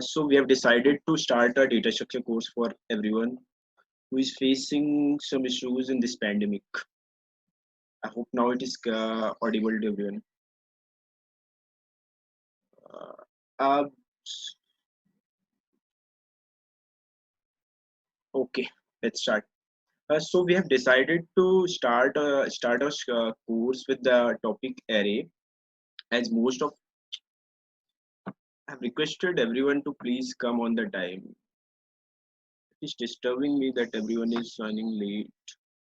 So we have decided to start a data structure course for everyone who is facing some issues in this pandemic. I hope now it is audible to everyone. Uh, uh, okay, let's start. So we have decided to start a course with the topic array. As most of have requested everyone to please come on the time. It's disturbing me that everyone is joining late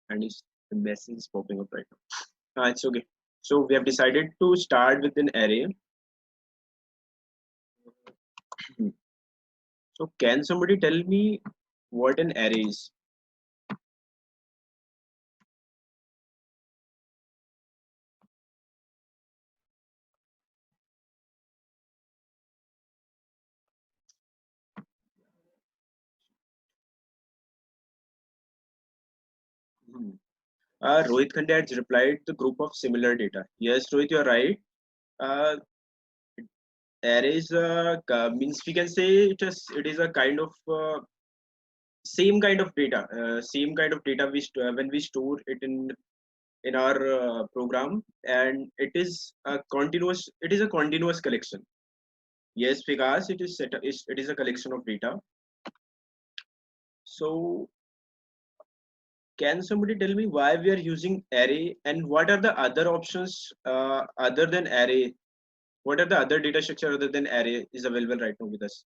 and the message is popping up right now. It's okay. So we have decided to start with an array. So can somebody tell me what an array is? Hmm. Rohit Khande has replied the group of similar data. Yes, Rohit, you're right. Uh, Arrays means we can say it is a kind of same kind of data when we store it in our program, and it is a continuous collection. Yes, because it is a collection of data. So can somebody tell me why we are using array and what are the other options other than array? What are the other data structure other than array is available right now with us?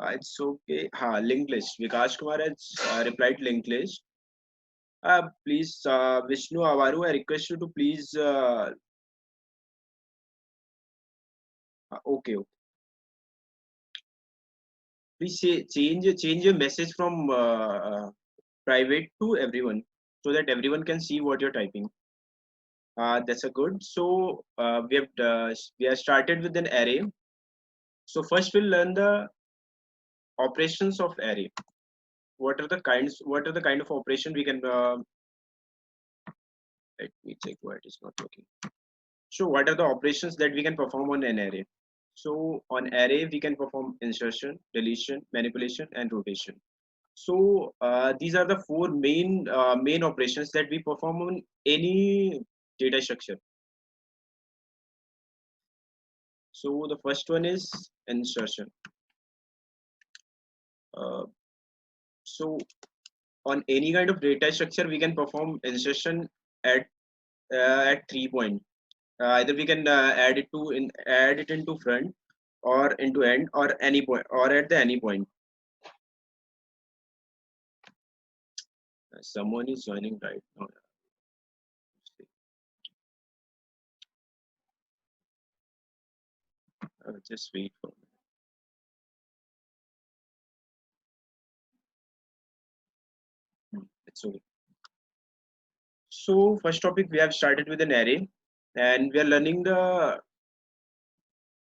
It's okay. Linked list. Vikas Kumar has replied linked list. Please, Vishnu Avaru, I request you to please. Okay, okay. Please change your message from private to everyone so that everyone can see what you're typing. That's a good. So we have started with an array. So first we'll learn the operations of array. What are the kinds? What are the kind of operation we can? Let me check why it is not working. So what are the operations that we can perform on an array? So on array we can perform insertion, deletion, manipulation, and rotation. So these are the four main operations that we perform on any data structure. So the first one is insertion. Uh, so on any kind of data structure, we can perform insertion at 3 points. Either we can add it into front or into end or any point or at the any point. Someone is joining right now. Just wait for me. It's okay. So first topic we have started with an array, and we are learning the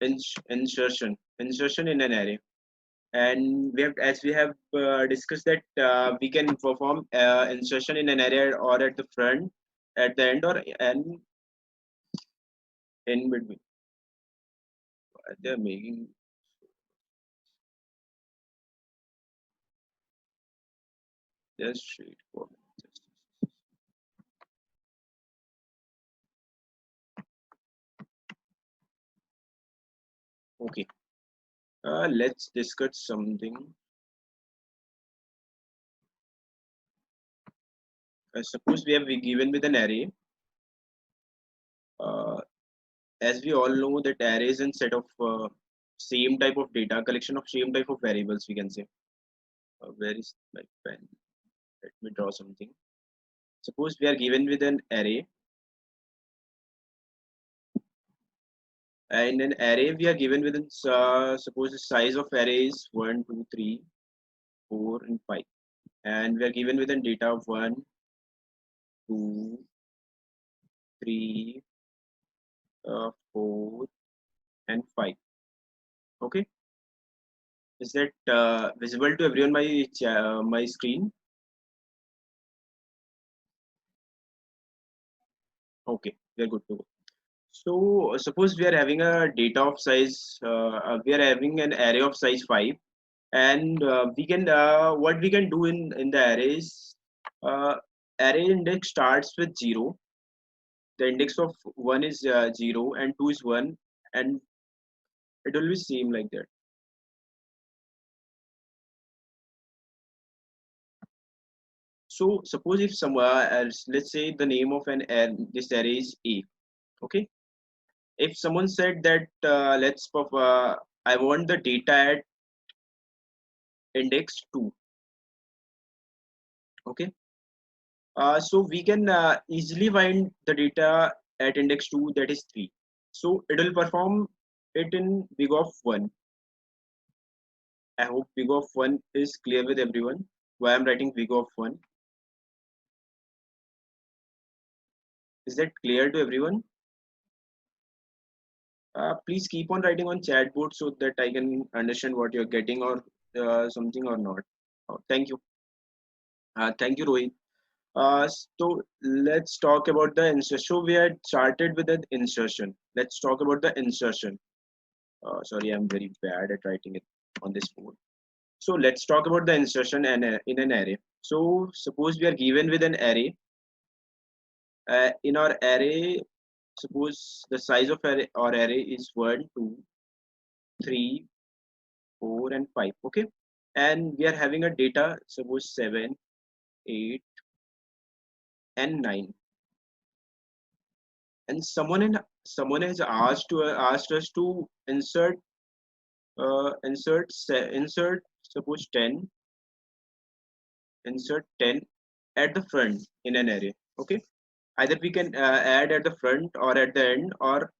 insertion in an array. And we have as we have discussed that we can perform insertion in an array or at the front, at the end, or and in between. They're making just straightforward. Okay, let's discuss something. Suppose we have given with an array. Uh, as we all know that array is a set of same type of data, collection of same type of variables, we can say. Where is my pen? Let me draw something. Suppose we are given with an array. In an array, we are given with suppose the size of array is 1, 2, 3, 4, and 5. And we are given with a data of 1, 2, 3, 4, and 5. Okay. Is that visible to everyone my screen? Okay, we are good to go. So suppose we are having a data of size, we are having an array of size 5, and we can what we can do in the array is uh, array index starts with 0. The index of 1 is 0 and 2 is 1, and it will be same like that. So suppose if someone else, let's say the name of an this array is A. Okay, if someone said that I want the data at index 2. Okay, so we can easily find the data at index 2, that is 3. So it will perform it in big of 1. I hope big of 1 is clear with everyone. Why I'm writing big of 1? Is that clear to everyone? Please keep on writing on chat board so that I can understand what you're getting, or something or not. Oh, thank you. Thank you, Rohit. So let's talk about the insertion. So we had started with the insertion. Let's talk about the insertion. Sorry, I'm very bad at writing it on this board. So let's talk about the insertion and in an array. So suppose we are given with an array. In our array, suppose the size of our array is 1, 2, 3, 4, and 5. Okay, and we are having a data, suppose 7, 8, and 9. And someone has asked us to insert suppose 10, insert 10 at the front in an array. Okay, either we can add at the front or at the end or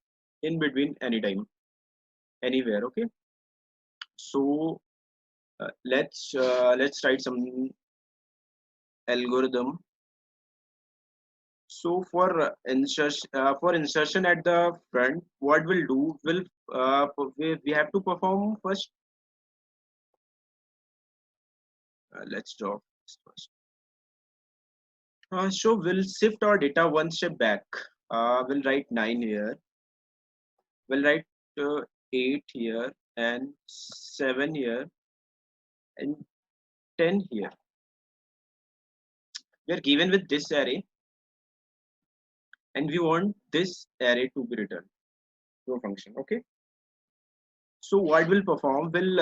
in between, anytime, anywhere. Okay, so let's write some algorithm. So for insertion at the front, what we'll do will we have to perform first. Let's draw this first. So we'll shift our data one step back. We'll write 9 here. We'll write 8 here and 7 here and 10 here. We are given with this array and we want this array to be returned to a function. Okay. So what will perform will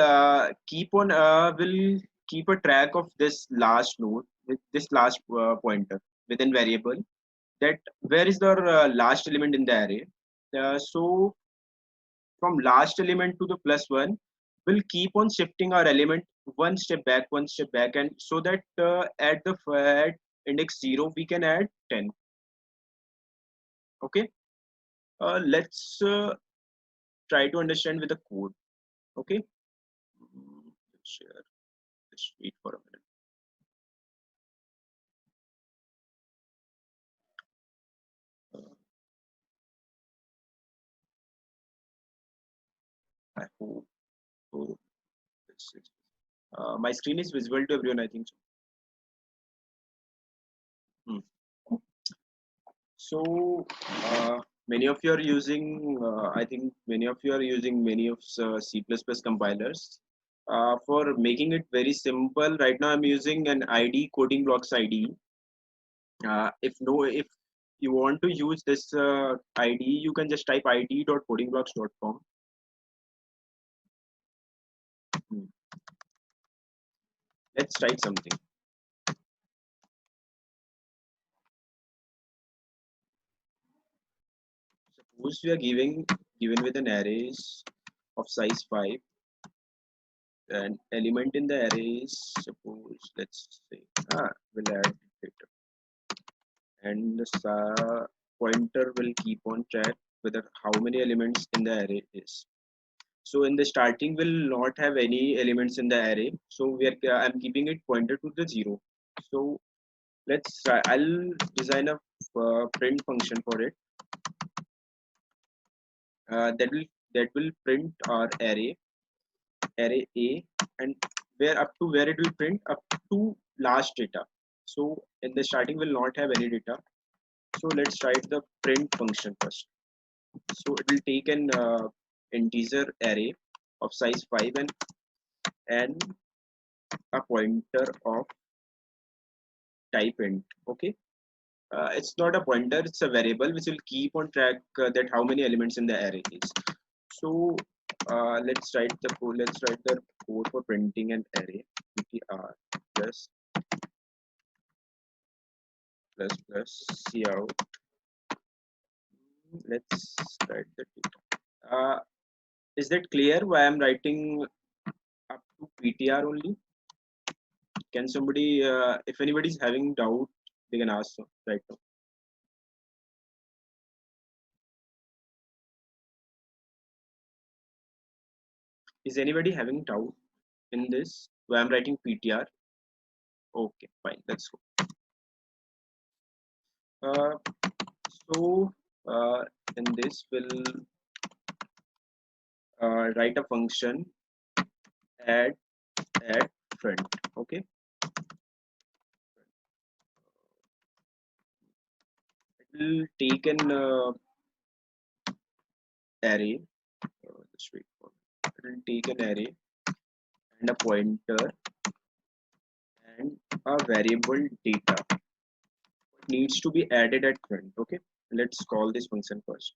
will keep a track of this last node with this last pointer within variable, that where is the last element in the array. So from last element to the plus one, we'll keep on shifting our element one step back, and so that at index 0 we can add 10. Okay, let's try to understand with the code. Okay, share. Just wait for a minute. I hope so. My screen is visible to everyone, I think so. Hmm. So many of you are using, I think many of you are using many of C++ compilers. For making it very simple, right now I'm using an ID, coding blocks ID. If you want to use this ID, you can just type id.codingblocks.com. Hmm. Let's type something. Suppose we are given with an arrays of size 5. An element in the array is, suppose, let's say, we'll add data, and the pointer will keep on track whether how many elements in the array is. So in the starting will not have any elements in the array, so we are I'm keeping it pointer to the 0. So let's try. I'll design a print function for it, that will print our array A, and where up to where it will print up to last data. So in the starting will not have any data. So let's write the print function first. So it will take an integer array of size 5 and a pointer of type int. Okay, it's not a pointer, it's a variable which will keep on track that how many elements in the array is. So let's write the code for printing an array. ptr plus plus cout. Let's write the data. Is that clear why I'm writing up to ptr only? Can somebody, if anybody is having doubt, they can ask right now. Is anybody having doubt in this? Why I'm writing PTR? Okay, fine, let's go. Uh, so in this we'll write a function add friend. Okay, it will take an array. Just wait for it. It will take an array and a pointer and a variable data. It needs to be added at front. Okay, let's call this function first.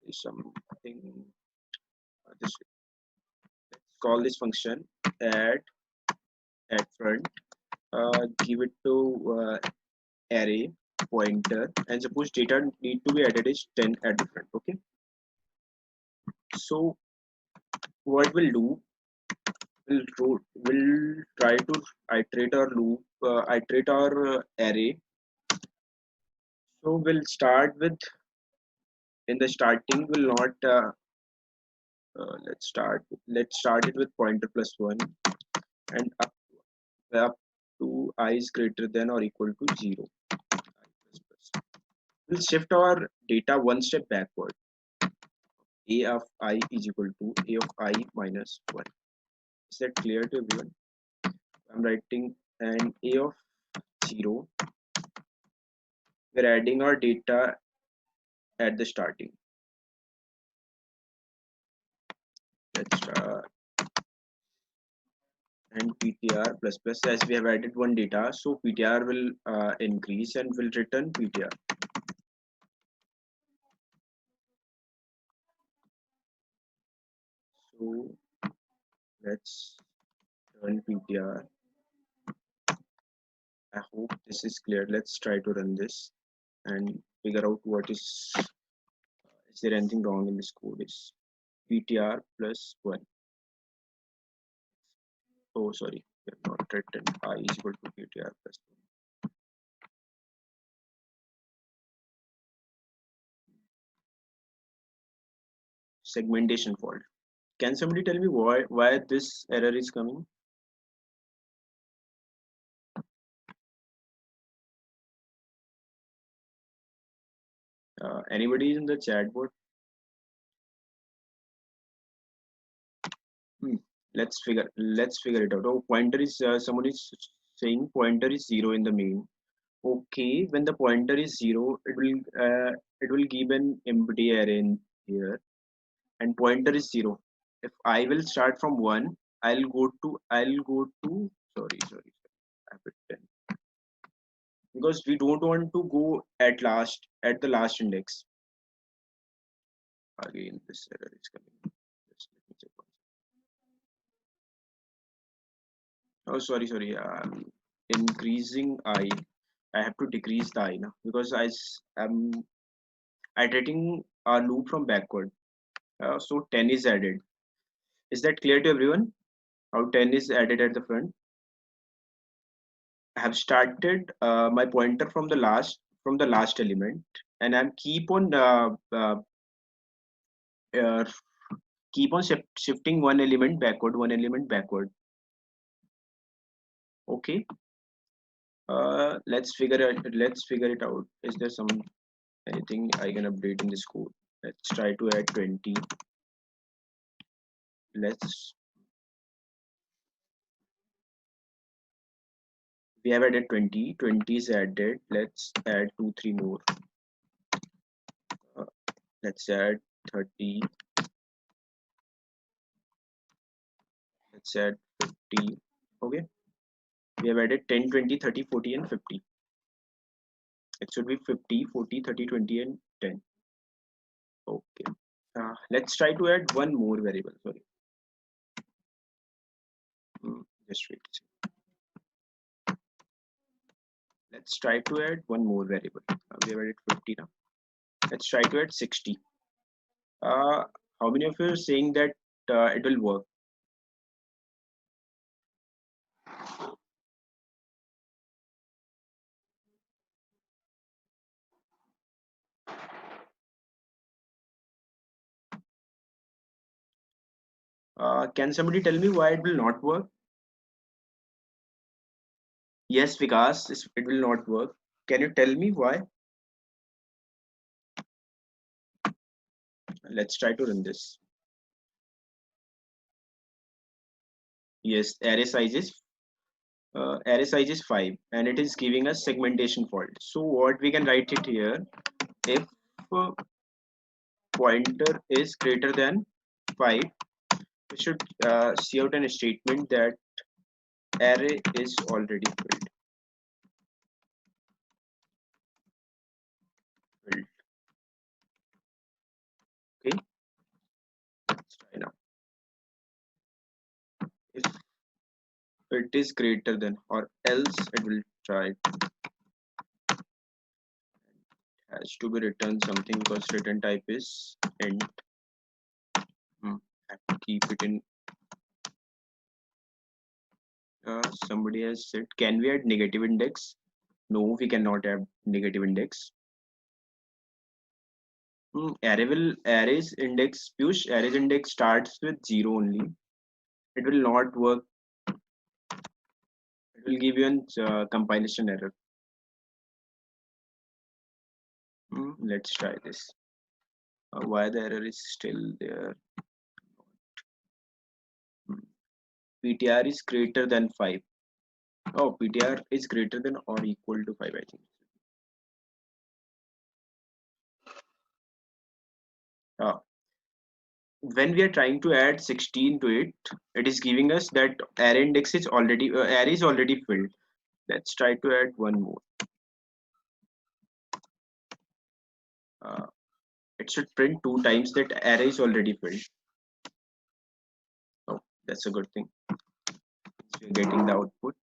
Is something this way. Let's call this function add front. Give it to array pointer, and suppose data need to be added is 10 at the front. Okay, so what we'll do, we'll try to iterate our loop, iterate our array. So we'll start with, in the starting will not let's start it with pointer plus 1 and up to I is greater than or equal to 0. We'll shift our data one step backward. A of I is equal to A of I minus 1. Is that clear to everyone? I'm writing an A of 0. We're adding our data at the starting. Let's and ptr plus plus, as we have added one data, so ptr will increase and will return ptr. So let's run ptr. I hope this is clear. Let's try to run this and figure out what is there anything wrong in this code. Is ptr plus 1. Oh, sorry, we have not written I is equal to ptr plus 1. Segmentation fault. Can somebody tell me why this error is coming? Anybody in the chat board? Let's figure it out. Oh, pointer is someone is saying pointer is 0 in the main. Okay, when the pointer is 0, it will give an empty array in here, and pointer is 0. If I will start from 1, I'll go to sorry, I have it 10, because we don't want to go at the last index. Again, this error is coming. Just let me check once. Oh, sorry. Increasing I have to decrease the I now, because am iterating our loop from backward. So 10 is added. Is that clear to everyone? How 10 is added at the front? I have started my pointer from the last element, and I'm uh, keep on shifting one element backward. Okay. Let's figure it out. Is there anything I can update in this code? Let's try to add 20. We have added 20. 20 is added. Let's add 2, 3 more. Let's add 30. Let's add 50. Okay. We have added 10, 20, 30, 40, and 50. It should be 50, 40, 30, 20, and 10. Okay. Let's try to add one more variable. Sorry. Just wait. Let's try to add one more variable. We have added 50 now. Let's try to add 60. How many of you are saying that it will work? Can somebody tell me why it will not work? Yes, Vikas, it will not work. Can you tell me why? Let's try to run this. Yes, array size is 5 and it is giving us segmentation fault. So what we can write it here, if pointer is greater than 5, we should see out a statement that array is already filled. Okay, let's try now. If it is greater than, or else it will try, has to be written something because return type is int. Have to keep it in. Somebody has said, can we add negative index? No, we cannot add negative index. Arrays index, Piyush, arrays index starts with 0 only. It will not work. It will give you a compilation error. Let's try this. Why the error is still there? PTR is greater than 5. Oh, PTR is greater than or equal to 5, I think. When we are trying to add 16 to it, it is giving us that array index is already array is already filled. Let's try to add one more. It should print 2 times that array is already filled. Oh, that's a good thing. So you're getting the output.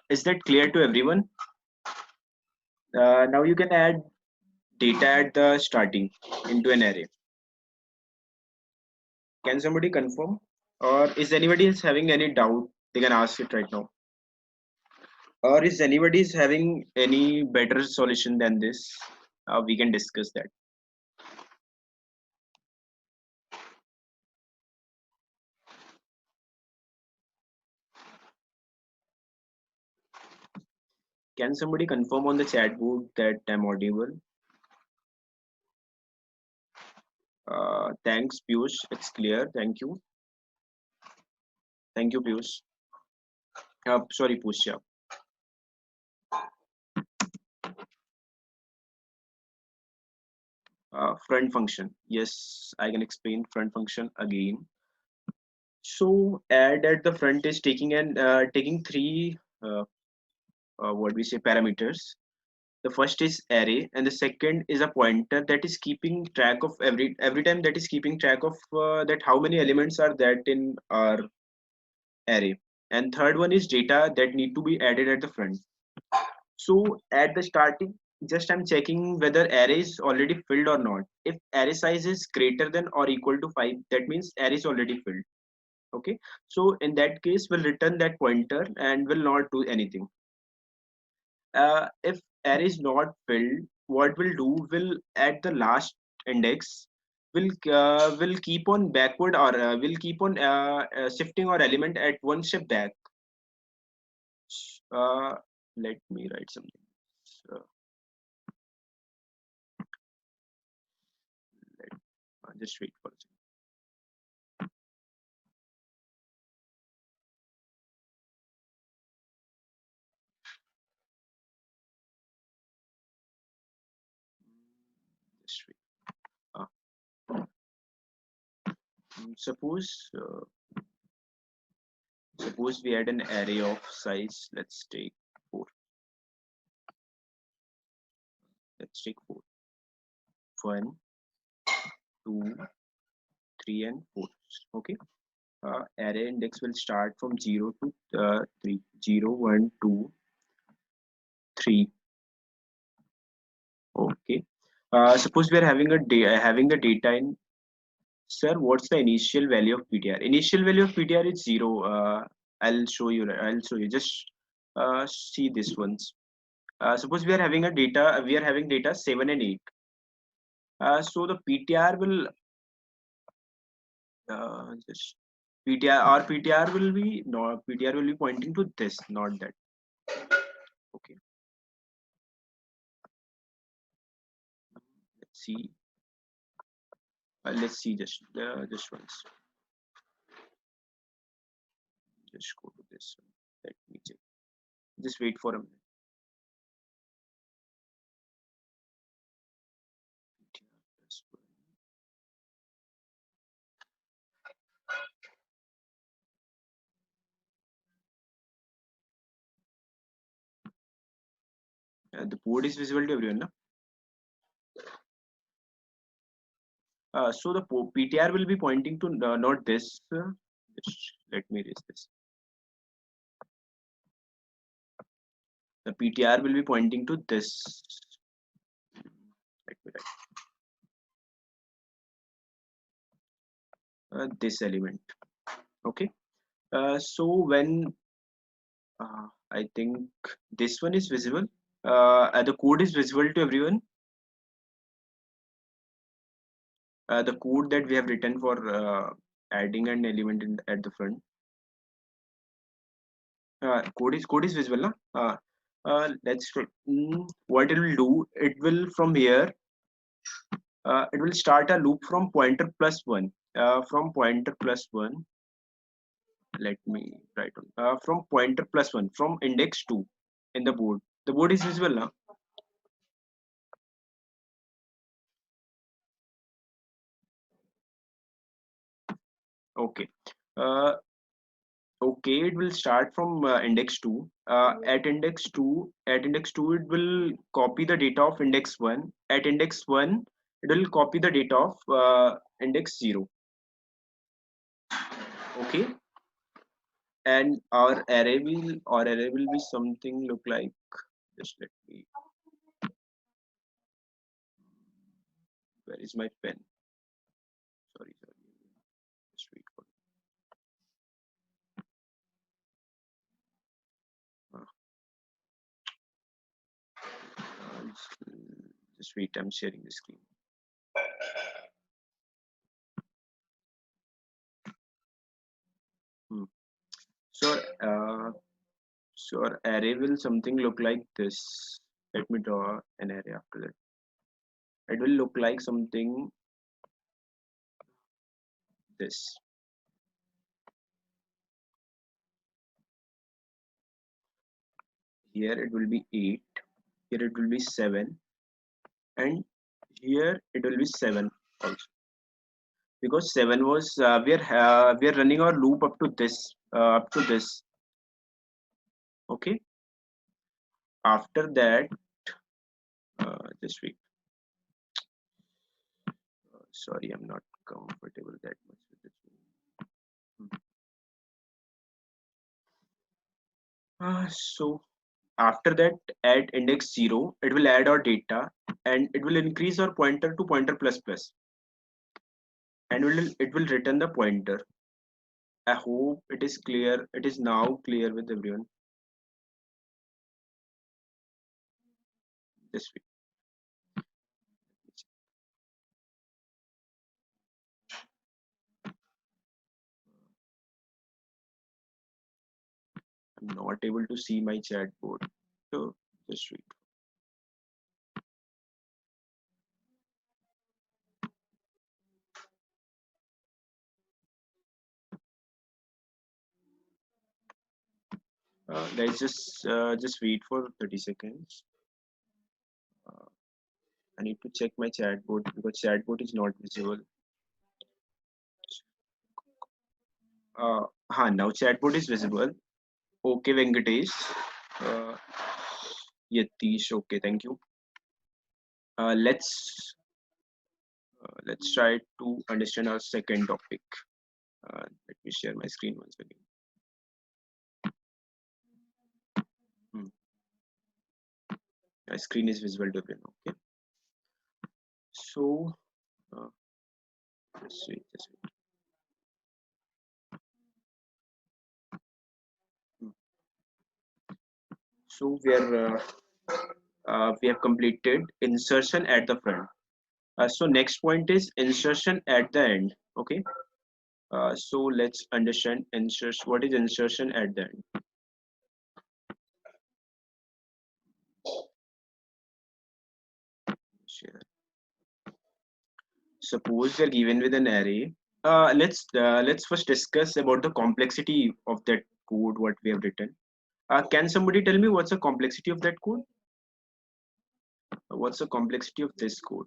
Is that clear to everyone? Now you can add data at the starting into an array. Can somebody confirm? Or is anybody else having any doubt? They can ask it right now. Or is anybody is having any better solution than this? We can discuss that. Can somebody confirm on the chat board that I'm audible? Thanks, Piyush. It's clear. Thank you. Thank you, Piyush. Sorry, Pusha. Front function. Yes, I can explain front function again. So add at the front is taking three what we say parameters. The first is array, and the second is a pointer that is keeping track of every time that is keeping track of that how many elements are that in our array. And third one is data that need to be added at the front. So at the starting, just I'm checking whether array is already filled or not. If array size is greater than or equal to 5, that means array is already filled. Okay, so in that case, we'll return that pointer and will not do anything. If array is not filled, what we'll do will at the last index will keep on backward or will keep on shifting our element at one step back. Uh, Let me write something. So, just wait for a second. Suppose we had an array of size. Let's take 4. Let's take 4. 1, 2, 3, and 4. Okay. Array index will start from 0 to 3. 0, 1, 2, 3. Okay. Suppose we are having the data in. Sir, what's the initial value of PTR? Initial value of PTR is 0. I'll show you. I'll show you. Just see this ones. Suppose we are having a data. We are having data 7 and 8. So the PTR will just PTR will be no PTR will be pointing to this, not that. Okay. Let's see. Let's see just once. Just go to this one. Let me check. Just wait for a minute. The code is visible to everyone, no? So the PTR will be pointing to not this. Just let me erase this. The PTR will be pointing to this. Let me write this element. Okay. So when I think this one is visible. The code is visible to everyone. The code that we have written for adding an element at the front. Code is visible, na? Let's what it will do. It will from here. It will start a loop from pointer plus 1. From pointer plus 1. Let me write on. From pointer plus 1 from index 2 in the board. The board is visible now. Okay. Okay, it will start from index 2. At index 2, it will copy the data of index 1. At index 1, it will copy the data of index 0. Okay, and our array will be something look like. Just let me. Where is my pen? Sorry. Just wait for. Just wait. I'm sharing the screen. So, so our array will something look like this. Let me draw an array after that. It will look like something this. Here it will be 8. Here it will be 7, and here it will be 7 also. Because 7 was we are running our loop up to this. Okay. After that, just wait. Sorry, I'm not comfortable that much with this. So after that, at index 0, it will add our data and it will increase our pointer to pointer plus plus, and it will return the pointer. I hope it is clear. It is now clear with everyone. This week. I'm not able to see my chat board. So just wait. Guys, just wait for 30 seconds. I need to check my chat board because chat board is not visible. Now chatbot is visible. Okay, Venkatesh. Uh, Yatish. Okay, thank you. Uh, let's let's try to understand our second topic. Let me share my screen once again. Hmm. My screen is visible to everyone. Okay. So uh, let's see. Hmm. So we have completed insertion at the front. So next point is insertion at the end. Okay. So let's understand insertion. What is insertion at the end? Share. Suppose we are given with an array. Let's first discuss about the complexity of that code what we have written. Can somebody tell me what's the complexity of that code? What's the complexity of this code?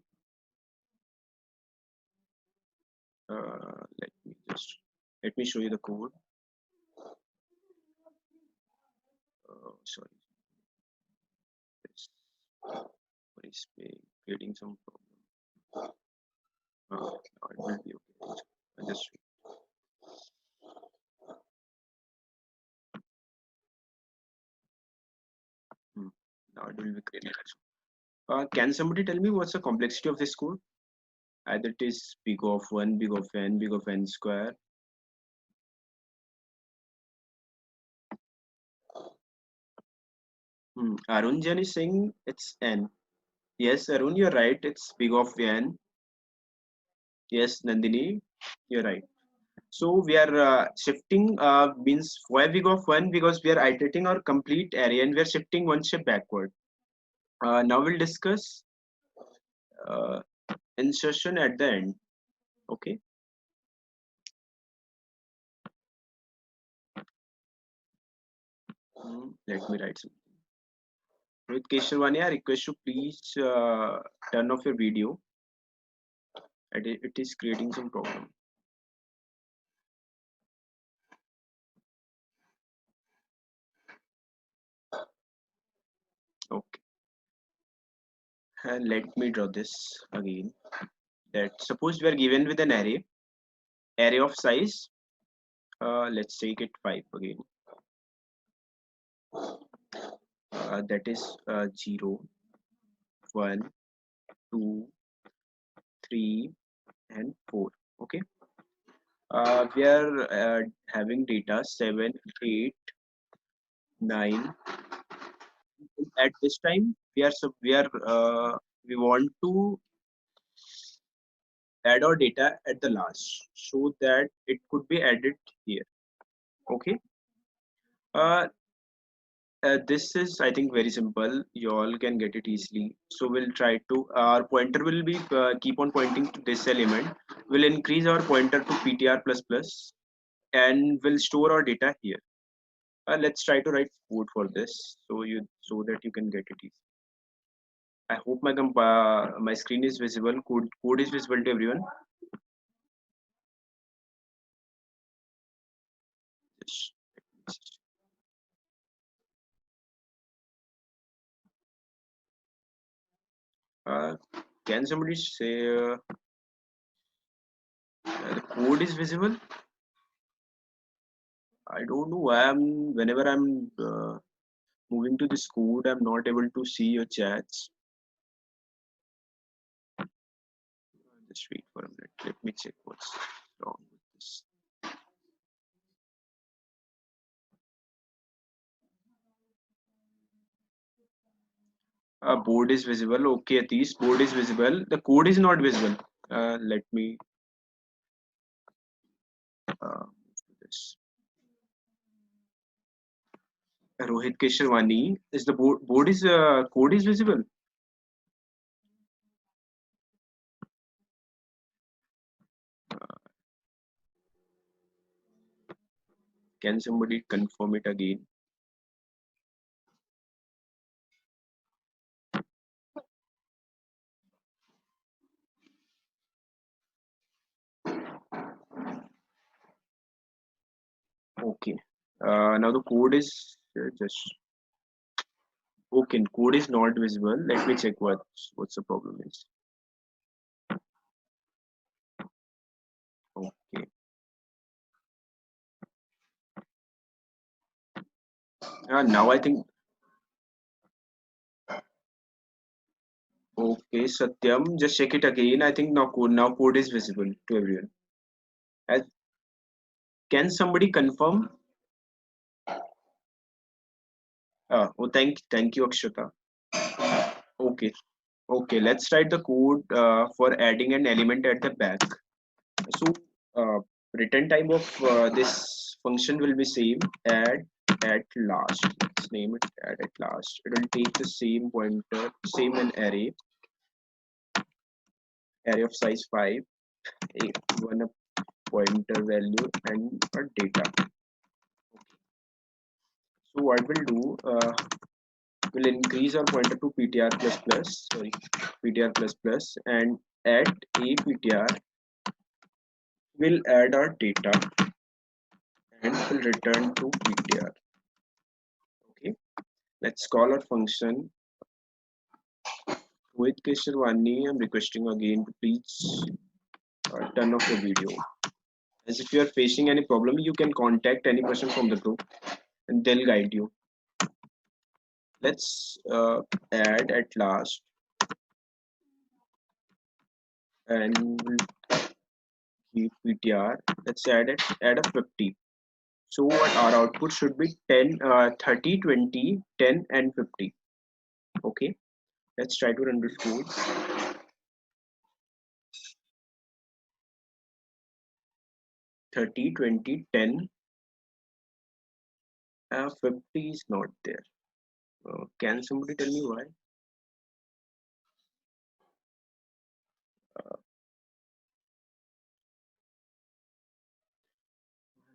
Let me show you the code. Sorry, this is creating some problem. Now it will be okay. Just hmm. Now it will be creating. Can somebody tell me what's the complexity of this code? Either it is big of 1, big of n square. Arun Jan is saying it's n. Yes, Arun, you're right. It's big of n. Yes, Nandini, you're right. So we are shifting means why big of 1 because we are iterating our complete array and we are shifting one step backward. Now we'll discuss uh, insertion at the end. Okay. Let me write something. Rohit Keshavani, I request you please turn off your video. It is creating some problem. Okay. And let me draw this again. That suppose we are given with an array of size. Let's take it 5 again. That is 0, 1, 2, 3, and 4. Okay. We are having data 7, 8, 9. At this time, we want to add our data at the last so that it could be added here. Okay. Uh, this is, I think, very simple. You all can get it easily. So we'll try to. Our pointer will be keep on pointing to this element. We'll increase our pointer to ptr plus plus, and we'll store our data here. Let's try to write code for this so that you can get it easy. I hope my screen is visible. Code is visible to everyone. Yes. Uh, can somebody say the code is visible? I don't know why whenever I'm moving to this code, I'm not able to see your chats. Just wait for a minute. Let me check what's wrong with this. Board is visible. Okay, Atish, board is visible. The code is not visible. Let me this. Rohit Keshavani, is the board is code is visible? Can somebody confirm it again? Okay. Now the code is just okay. Code is not visible. Let me check what's the problem is. Okay. Now I think okay. Satyam, just check it again. I think now code is visible to everyone. As, can somebody confirm? Oh, thank you, Akshata. Okay. Okay. Let's write the code for adding an element at the back. So return type of this function will be same, add at last. Let's name it add at last. It will take the same pointer, same an array of size 5, one a pointer value and a data. So what we'll do, we'll increase our pointer to ptr plus plus, sorry, ptr plus plus, and at a ptr we'll add our data and will return to ptr. Okay, let's call our function. With Kesharwani, I'm requesting again to please turn off the video. As if you are facing any problem, you can contact any person from the group and they'll guide you. Let's add at last and we'll keep PTR. Let's add a 50. So what our output should be 10, 30, 20, 10 and 50. Okay, let's try to run this code. 30, 20, 10, 50 is not there. Can somebody tell me why?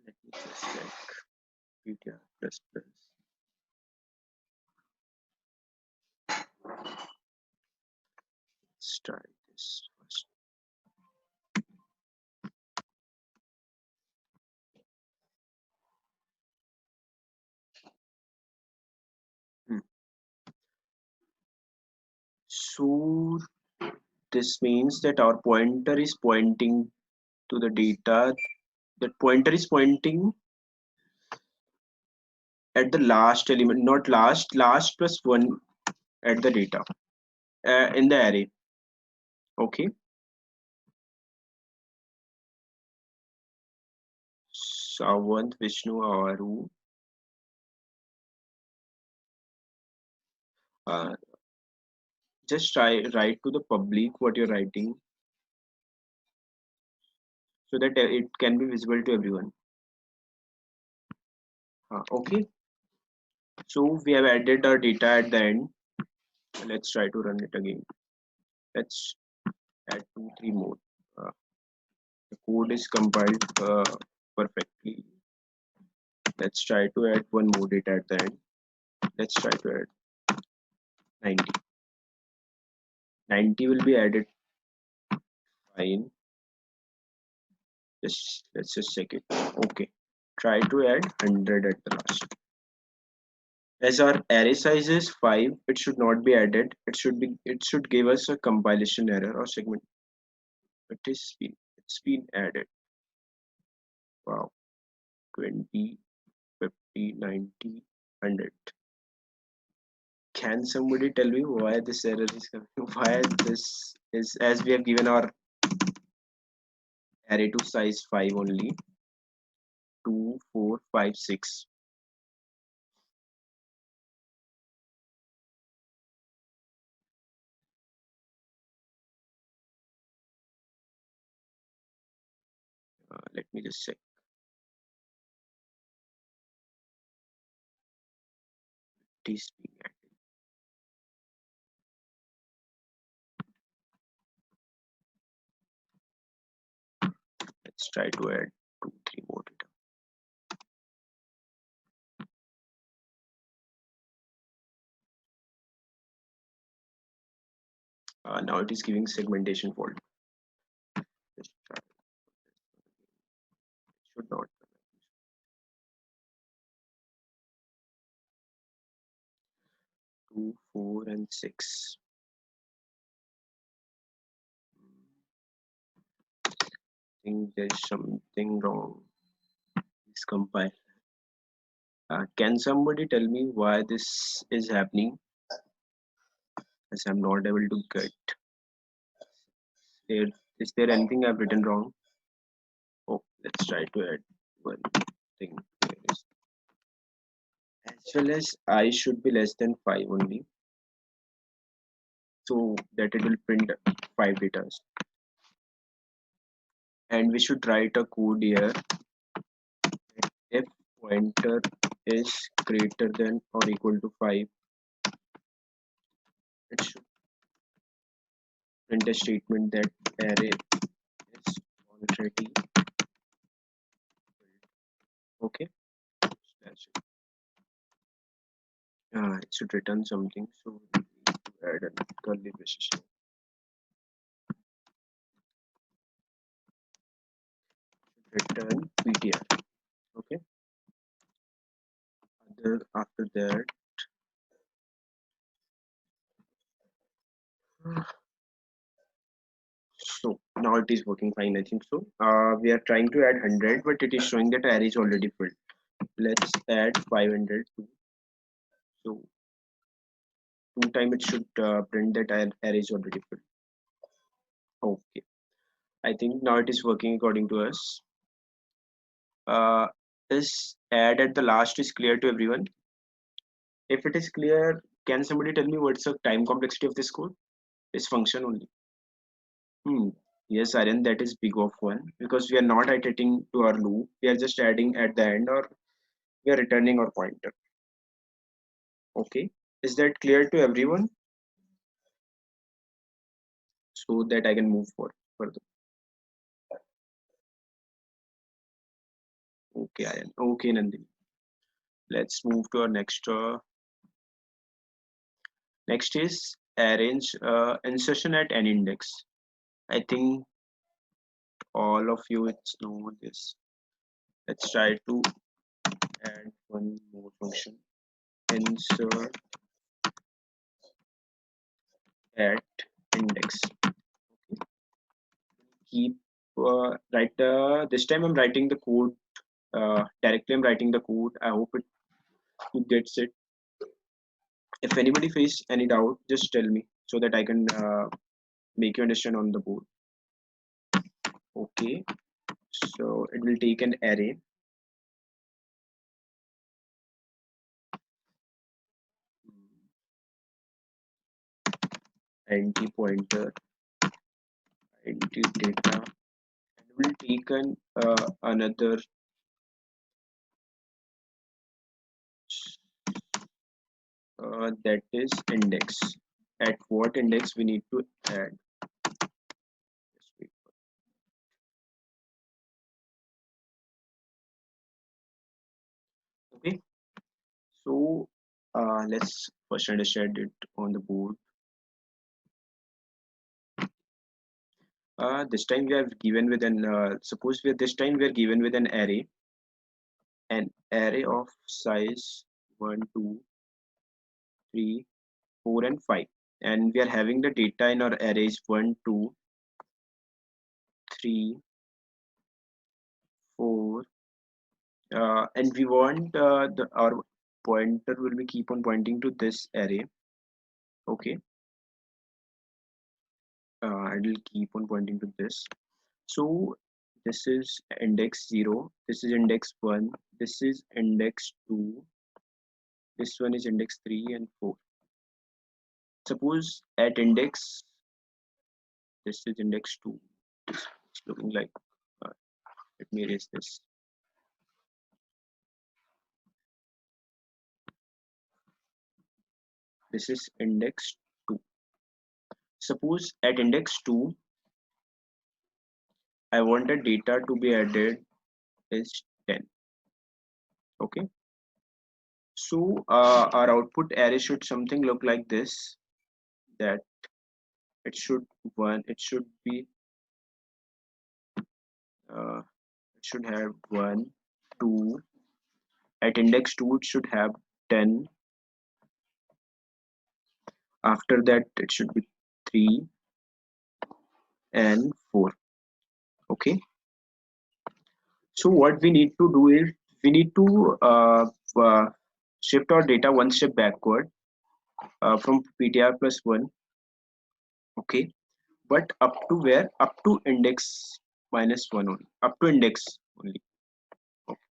Let me just check. PTR plus plus. Let's try this first. Hmm. So this means that our pointer is pointing to the data. That pointer is pointing at the last element, not last plus one at the data in the array. Okay. Savant, Vishnu, Aru. Uh, just write to the public what you're writing so that it can be visible to everyone. Okay. So we have added our data at the end. Let's try to run it again. Let's add 2 3 more. Uh, the code is compiled perfectly. Let's try to add one more data at the end. Let's try to add 90. 90 will be added. Fine. Let's just check it. Okay. Try to add 100 at the last. As our array size is 5, it should not be added. It should give us a compilation error or segment. It's been added. Wow. 20, 50, 90, 100. Can somebody tell me why this error is coming? Why this is, as we have given our array to size 5 only? 2, 4, 5, 6. Let me just check. It is being added. Let's try to add 2, 3 more data. Now it is giving segmentation fault. Just try. It should not. 2, 4, and 6. I think there's something wrong. Please compile. Can somebody tell me why this is happening? As I'm not able to get there. Is there anything I've written wrong? Oh, let's try to add one thing. As well as I should be less than 5 only, so that it will print 5 data. And we should write a code here. If pointer is greater than or equal to 5, it should print a statement that array is already filled. Okay, that's it. It should return something, so we need to add a curly braces. Return ptr. Okay. After that, so now it is working fine. I think so. We are trying to add 100, but it is showing that array is already filled. Let's add 500 too. So 2 time it should print that array is already filled. Okay. I think now it is working according to us. This add at the last is clear to everyone. If it is clear, can somebody tell me what's the time complexity of this code? This function only. Yes, Aryan, that is big of one because we are not iterating to our loop. We are just adding at the end, or we are returning our pointer. Okay. Is that clear to everyone? So that I can move further. Okay, Aryan. Okay, Nandini. Let's move to our next. Next is arrange insertion at any index. I think all of you it's know this. Let's try to add one more function. Insert at index. Keep right. This time I'm writing the code directly. I'm writing the code. I hope it gets it. If anybody face any doubt, just tell me so that I can make you understand on the board. Okay. So it will take an array. Int pointer, int data, and will take an another that is index. At what index we need to add? Just wait. Okay. So let's first understand it on the board. This time we are given with an suppose we this time we are given with an array of size 1, 2, 3, 4, and 5, and we are having the data in our arrays 1, 2, 3, 4, and we want our pointer will be keep on pointing to this array. Okay, it will keep on pointing to this. So this is index 0, this is index 1, this is index 2, this one is index 3 and 4. Suppose at index, this is index 2. It's looking like, let me erase this. This is index 2. Suppose at index 2, I wanted data to be added is 10. Okay. So our output array should something look like this, that it should be it should have 1, 2. At index 2 it should have 10, After that it should be 3 and 4. Okay, so what we need to do is we need to uh, shift our data one step backward from ptr plus 1. Okay, but up to where? Up to index minus 1 only, up to index only. Okay.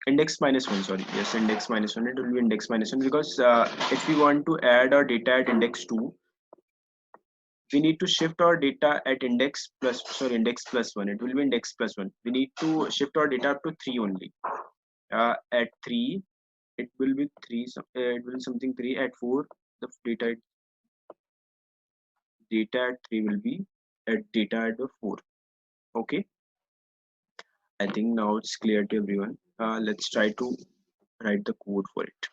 Index minus 1, sorry, yes, index minus 1, it will be index minus 1 because if we want to add our data at index 2, we need to shift our data at index plus, sorry, index plus 1, it will be index plus 1. We need to shift our data up to 3 only. At 3 it will be 3, it will be something 3. At 4 the data at 3 will be at data at the 4. Okay, I think now it's clear to everyone. Let's try to write the code for it.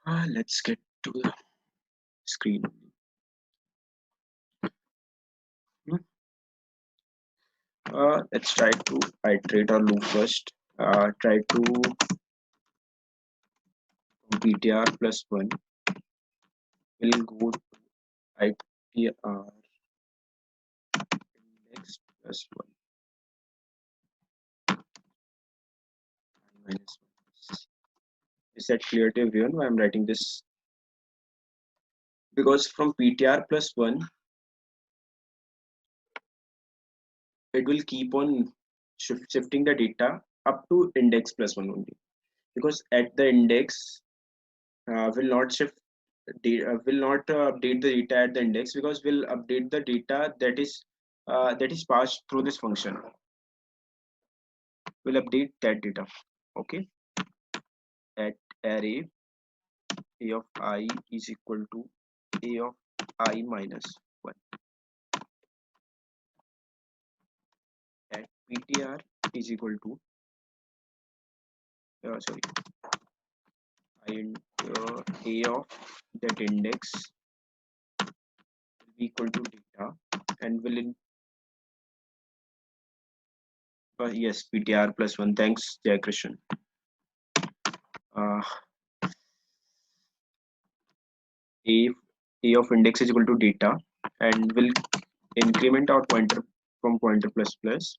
Let's get to the screen. Let's try to iterate our loop first. Try to ptr plus 1 will go to itr index plus 1 minus 1. Is that clear to everyone why I'm writing this? Because from ptr plus 1 it will keep on shifting the data up to index plus 1 only, because at the index will not shift will not update the data at the index, because we'll update the data that is passed through this function. We'll update that data. Okay, at array a of I is equal to a of I minus 1. At ptr is equal to sorry, a of that index will be equal to data, and will in yes, ptr plus 1. Thanks, Jay Krishan. uh, a of index is equal to data, and will increment our pointer from pointer plus plus,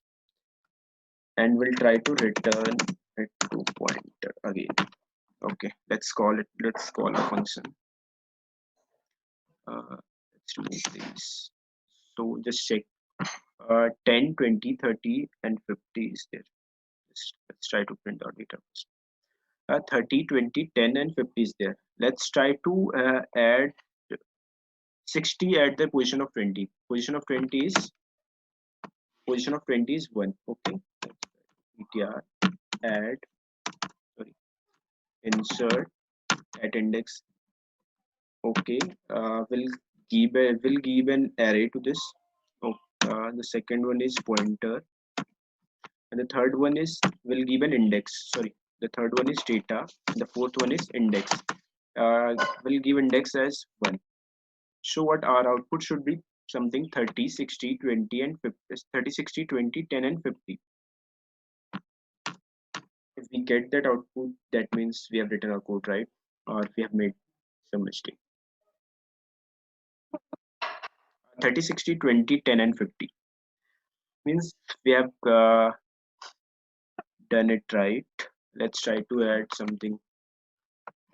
and we'll try to return it to pointer again. Okay, let's call a function. Let's remove these. So just check 10, 20, 30 and 50 is there. Let's try to print our data first. 30, 20, 10 and 50 is there. Let's try to add 60 at the position of 20. Position of 20 is 1. Okay, ptr add, sorry, insert at index. Okay, will give an array to this. Oh, the second one is pointer, and the third one is will give an index. Sorry, the third one is data. The fourth one is index. Will give index as 1. So what our output should be? Something 30, 60, 20 and 50. 30, 60, 20, 10 and 50. If we get that output, that means we have written our code right, or we have made some mistake. 30, 60, 20, 10 and 50 means we have done it right. Let's try to add something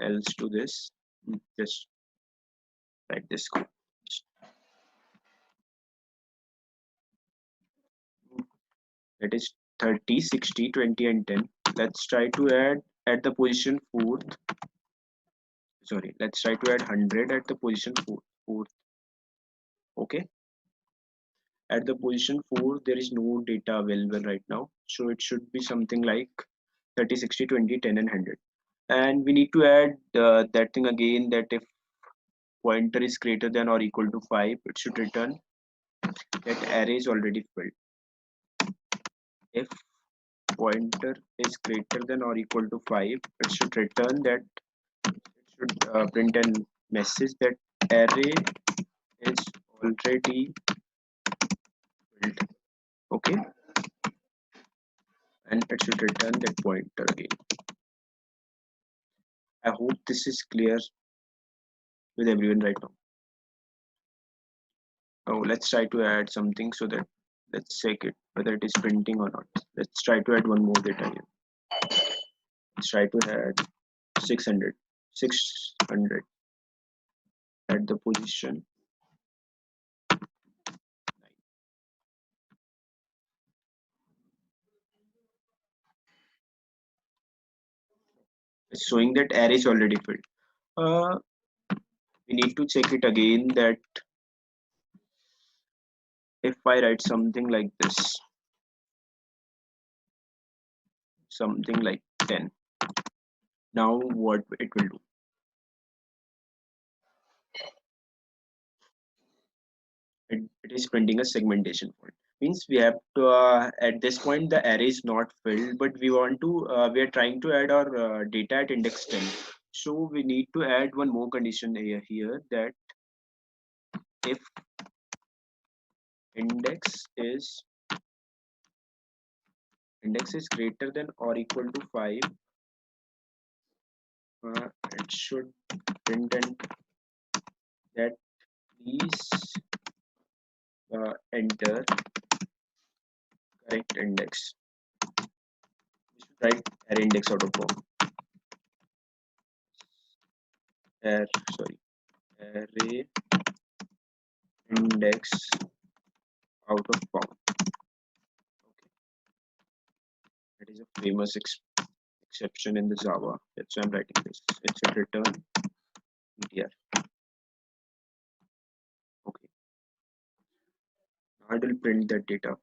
else to this. Just write this code. That is 30, 60, 20 and 10. Let's try to add at the position 4th. Sorry, let's try to add 100 at the position 4th. Okay, at the position 4 there is no data available right now, so it should be something like 30, 60, 20, 10 and 100. And we need to add that thing again, that if pointer is greater than or equal to 5, it should return that array is already filled. If pointer is greater than or equal to 5, it should return that, it should print a message that array is already filled. Okay, and it should return that pointer again. I hope this is clear with everyone right now. Oh, let's try to add something so that let's check it whether it is printing or not. Let's try to add one more data here. Let's try to add 600. 600 at the position. It's showing that array is already filled. Uh, we need to check it again that if I write something like this, something like 10, now what it will do? It is printing a segmentation fault. Means we have to at this point the array is not filled, but we want to we are trying to add our data at index 10. So we need to add one more condition here that if index is greater than or equal to 5, it should print and that please enter correct index. We should write array index out of form. Sorry, array index out of form. Okay, that is a famous exception in the Java. That's why I'm writing this. It should return ptr. Okay, now it will print that data.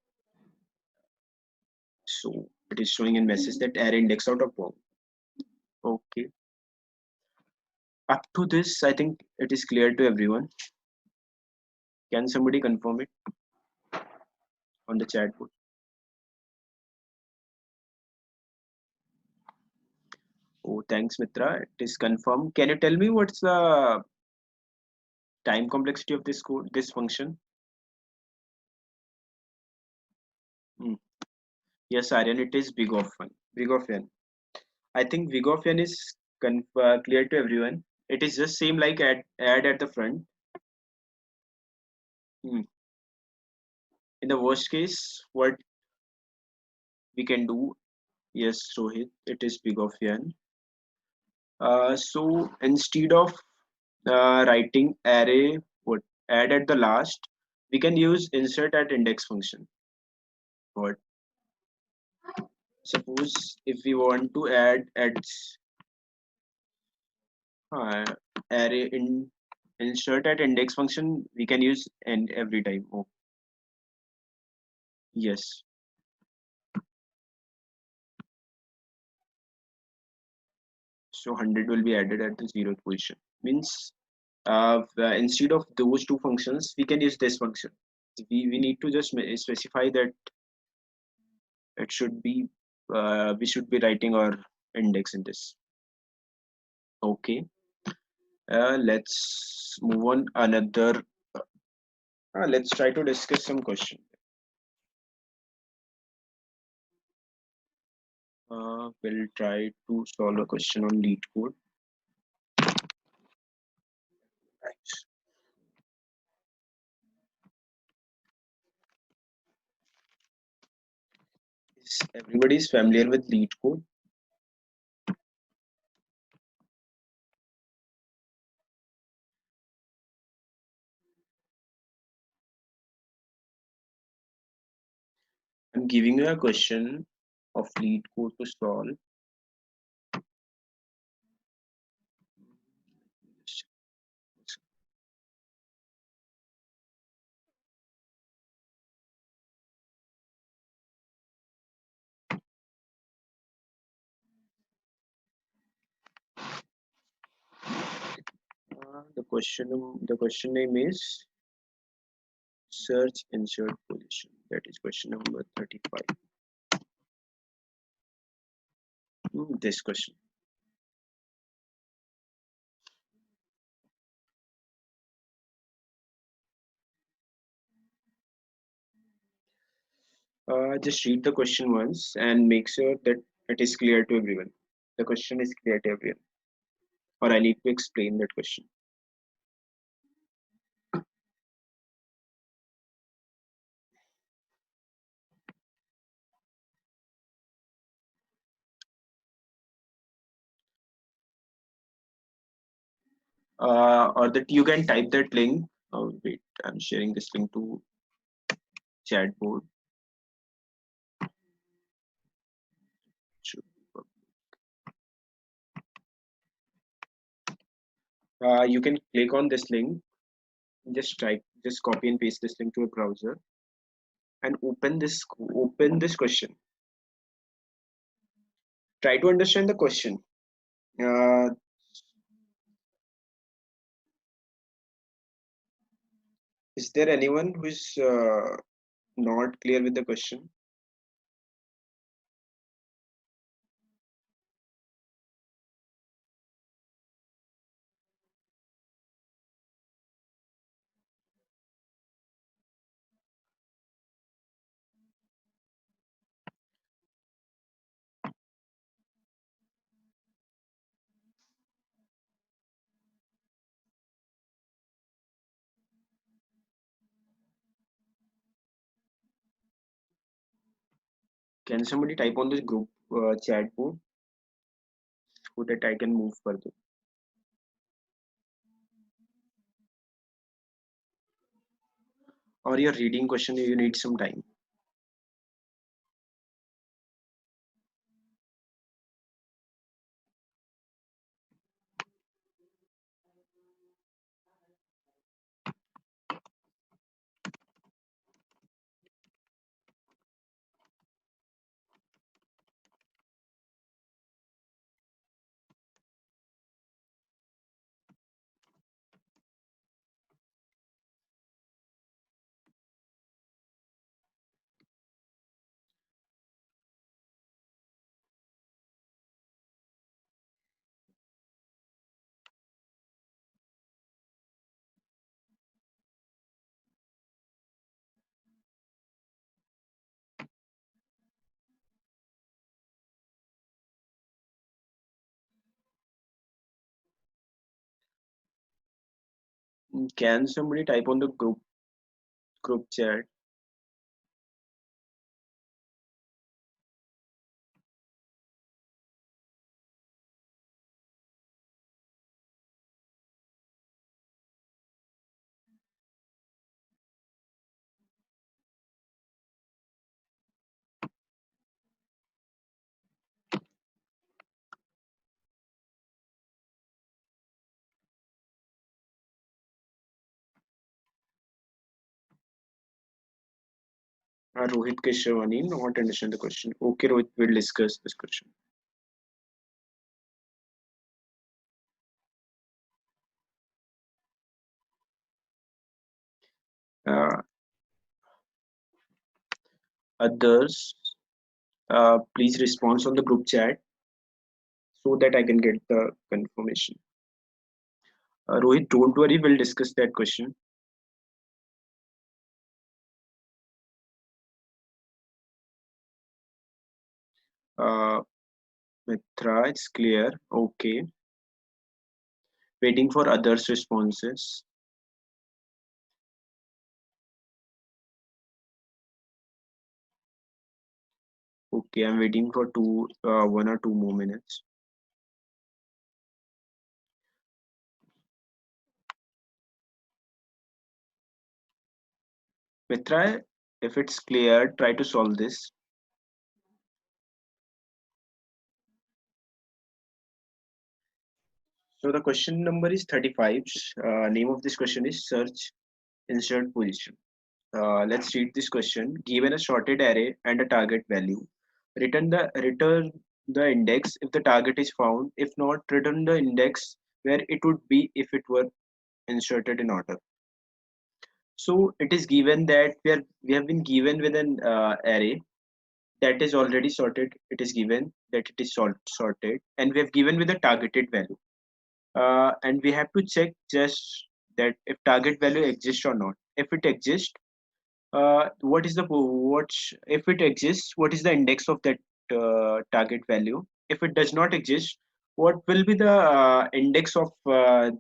So it is showing a message that array index out of form. Okay. Up to this, I think it is clear to everyone. Can somebody confirm it on the chat board? Oh, thanks, Mitra. It is confirmed. Can you tell me what's the time complexity of this code, this function? Hmm. Yes, Aryan, it is big of one. Big of n. I think big of n is clear to everyone. It is just same like add at the front. Hmm. In the worst case, what we can do? Yes, Rohit, it is big of n. So instead of writing array what add at the last, we can use insert at index function. What? Suppose if we want to add at uh, array in insert at index function, we can use and every time. Oh, yes. So 100 will be added at the 0th position. Means instead of those two functions, we can use this function. We need to just specify that it should be we should be writing our index in this. Okay. Let's move on another. Let's try to discuss some question. We'll try to solve a question on lead code. Right. Is everybody is familiar with lead code? I'm giving you a question of lead code to solve. The question name is search insert position. That is question number 35. This question. Just read the question once and make sure that it is clear to everyone. The question is clear to everyone. or I need to explain that question? Or that you can type that link. Oh, wait, I'm sharing this link to chat board. You can click on this link, just copy and paste this link to a browser and open this question. Try to understand the question. Uh, is there anyone who is not clear with the question? Can somebody type on this group chat board so that I can move further? Or you're reading question, you need some time. Can somebody type on the group chat? Rohit Keshwani not understand the question. Okay, Rohit, we'll discuss this question. Uh, Others, please respond on the group chat so that I can get the confirmation. Rohit, don't worry, we'll discuss that question. Uh, Mitra, it's clear. Okay. Waiting for others' responses. Okay, I'm waiting for 1 or 2 more minutes. Mitra, if it's clear, try to solve this. So the question number is 35. Name of this question is search insert position. Let's read this question. Given a sorted array and a target value, return the index if the target is found. If not, return the index where it would be if it were inserted in order. So it is given that we have been given with an array that is already sorted. It is given that it is sorted, and we have given with a targeted value. And we have to check just that if target value exists or not. If it exists, what is the what if it exists, what is the index of that target value? If it does not exist, what will be the index of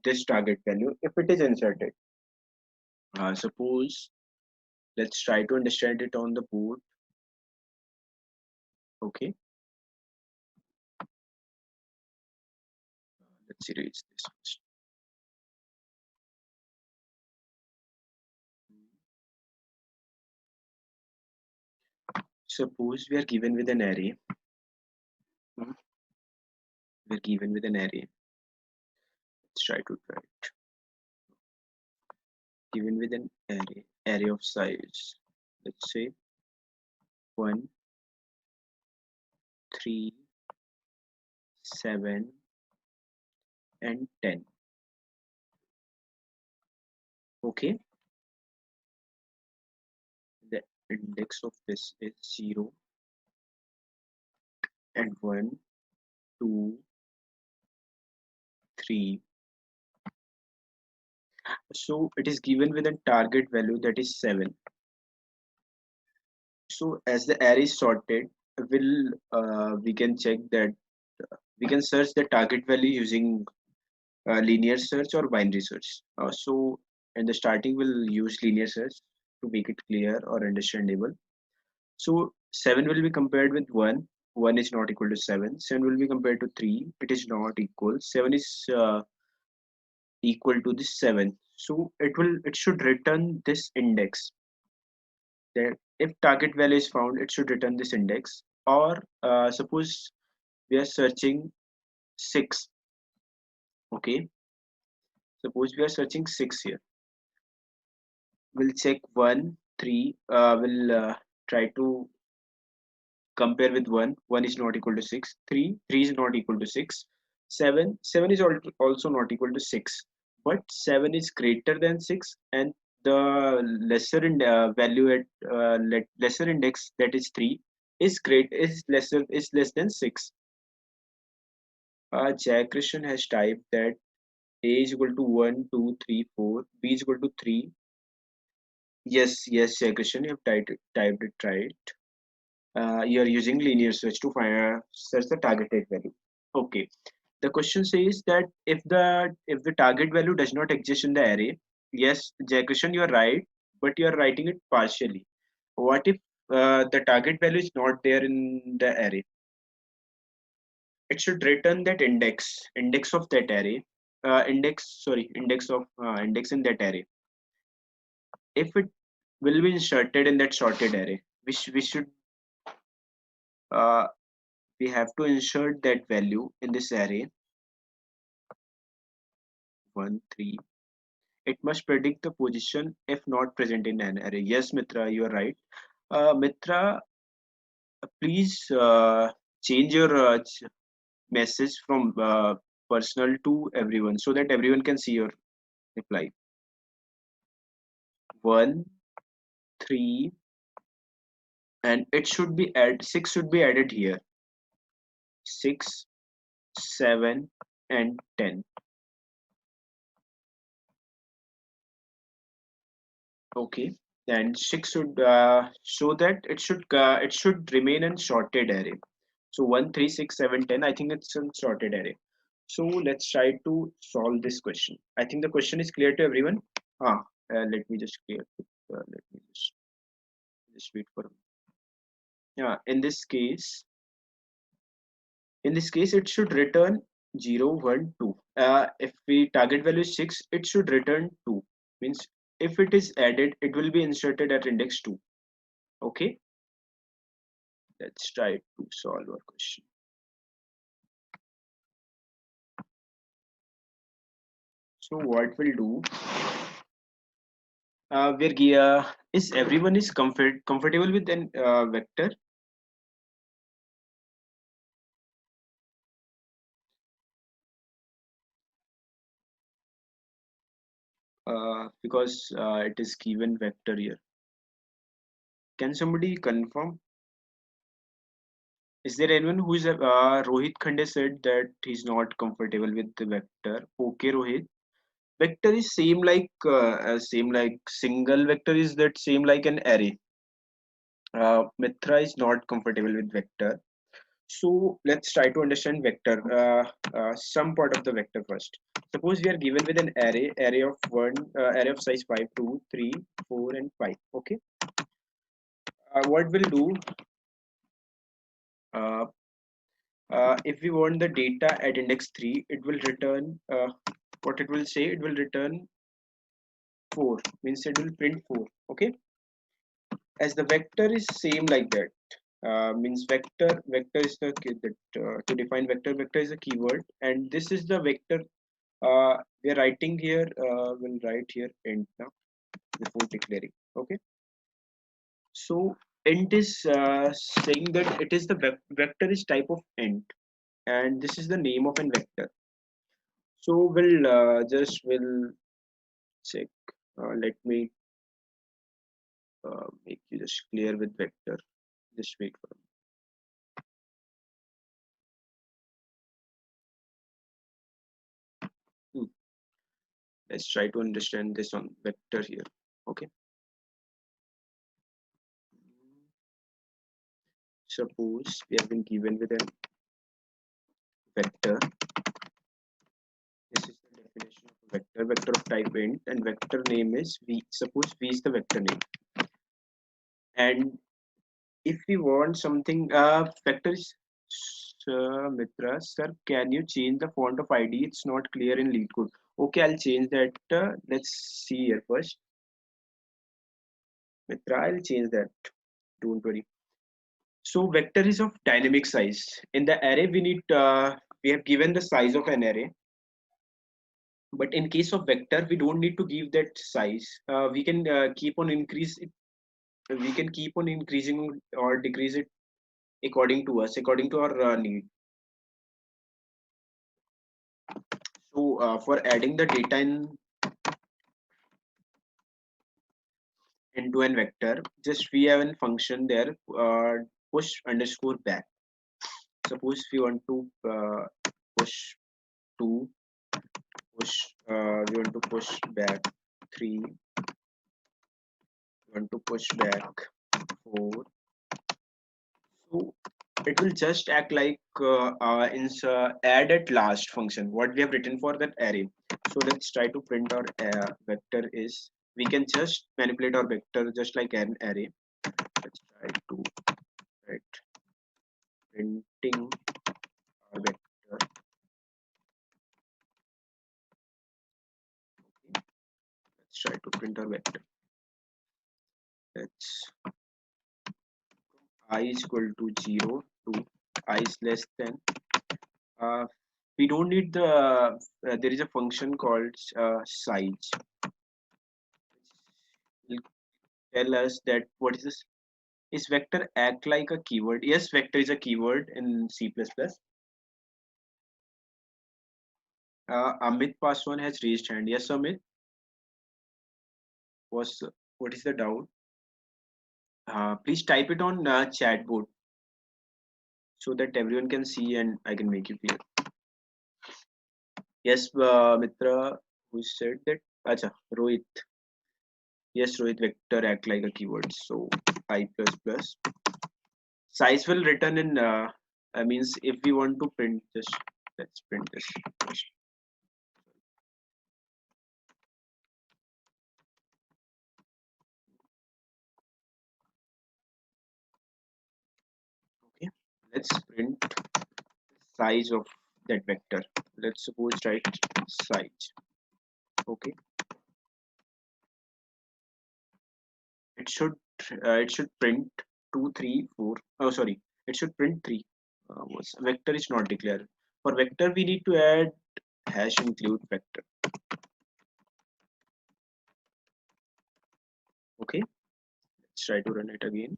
this target value if it is inserted? Suppose, let's try to understand it on the board. Okay, let's erase this first. Suppose we are given with an array. Hmm, we are given with an array. Let's try to try it. Given with an array of size. Let's say 1, 3, 7, and 10. Okay, the index of this is 0 and 1, 2, 3. So it is given with a target value that is 7. So as the array is sorted, will we can check that we can search the target value using linear search or binary search. So in the starting, we'll use linear search to make it clear or understandable. So 7 will be compared with 1. 1 is not equal to 7. 7 will be compared to 3. It is not equal. 7 is equal to this 7. So it should return this index. That if target value is found, it should return this index. Or suppose we are searching 6. Okay. Suppose we are searching 6 here. We'll check 1, 3. We'll try to compare with 1. 1 is not equal to 6. 3. 3 is not equal to 6. 7. 7 is also not equal to 6. But 7 is greater than 6, and the lesser in value at lesser index, that is 3, is less than 6. Jack Christian has typed that A is equal to 1, 2, 3, 4. B is equal to 3. Yes, Jack Christian, you have typed it right. You are using linear search to find search the targeted value. Okay. The question says that if the target value does not exist in the array, yes, Jay Krishan, you are right, but you are writing it partially. What if the target value is not there in the array? It should return that index of that array, index in that array. If it will be inserted in that sorted array, we should uh, we have to insert that value in this array 1, 3. It must predict the position if not present in an array. Yes, Mitra, you are right. Mitra, please change your message from personal to everyone so that everyone can see your reply. 1, 3, and it should be 6 should be added here. 6, 7, and 10. Okay, then 6 should show that it should remain in sorted array. So 1, 3, 6, 7, 10. I think it's a sorted array. So let's try to solve this question. I think the question is clear to everyone. Let me just clear. Let me just wait for. Yeah, in this case, it should return 0, 1, 2. If we target value is 6, it should return 2. Means if it is added, it will be inserted at index 2. Okay. Let's try to solve our question. So what we'll do, is everyone is comfortable with an vector? Because it is given vector here. Can somebody confirm? Is there anyone who is Rohit Khande said that he's not comfortable with the vector? Okay, Rohit. Vector is same like single vector is that same like an array. Mitra is not comfortable with vector. So let's try to understand vector, some part of the vector first. Suppose we are given with an array of array of size 5, 2, 3, 4, and 5. Okay. What we'll do, uh, if we want the data at index 3, it will return, what it will say, it will return 4, means it will print 4. Okay. As the vector is same like that, means vector is the to define vector is a keyword, and this is the vector we are writing here. We'll write here int now before declaring. Okay. So int is saying that it is the vector is type of int, and this is the name of an vector. So we'll check. Let me make you just clear with vector. Just wait for a minute. Let's try to understand this on vector here. Okay. Suppose we have been given with a vector. This is the definition of a vector. Vector of type int, and vector name is v. Suppose v is the vector name. And if we want something, vector is Mitra, sir, can you change the font of ID? It's not clear in lead code. Okay, I'll change that. Let's see here first. Mitra, I'll change that. Don't worry. So vector is of dynamic size. In the array, we have given the size of an array, but in case of vector, we don't need to give that size. We can keep on increase it. We can keep on increasing or decrease it according to us, according to our need. So for adding the data into an vector, just we have a function there, push underscore back. Suppose we want to push 2, we want to push back 3, we want to push back 4. So it will just act like add at last function what we have written for that array. So let's try to print our vector is, we can just manipulate our vector just like an array. Let's try to write printing our vector. Okay. Let's try to print our vector. Let's I is equal to 0 to I is less than. We don't need the there is a function called size. Will tell us that what is this. Is vector act like a keyword? Yes, vector is a keyword in C++. Amit Paswan has raised hand. Yes, Amit. Was What is the doubt? Please type it on chat board so that everyone can see and I can make it clear. Yes, Mitra, who said that? Acha, Rohit. Yes, Rohit, vector act like a keyword. So I plus plus. Size will return in. Means if we want to print this, let's print this first. Okay, let's print size of that vector. Let's suppose write size. Okay, it should print 2 3 4. Oh, sorry, it should print 3. Vector is not declared. For vector we need to add hash include vector. Okay, let's try to run it again.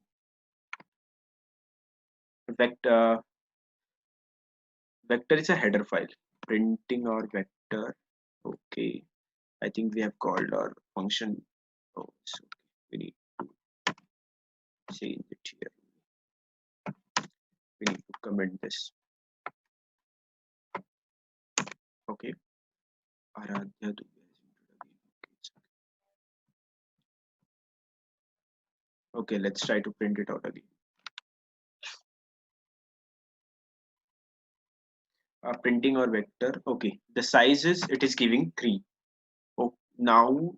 Vector is a header file. Printing our vector. Okay, I think we have called our function. Oh, so we need to change it here. We need to comment this. Okay. Aradhya Dubey has entered again. Okay, let's try to print it out again. printing our vector. Okay, the size is, it is giving 3. Oh, now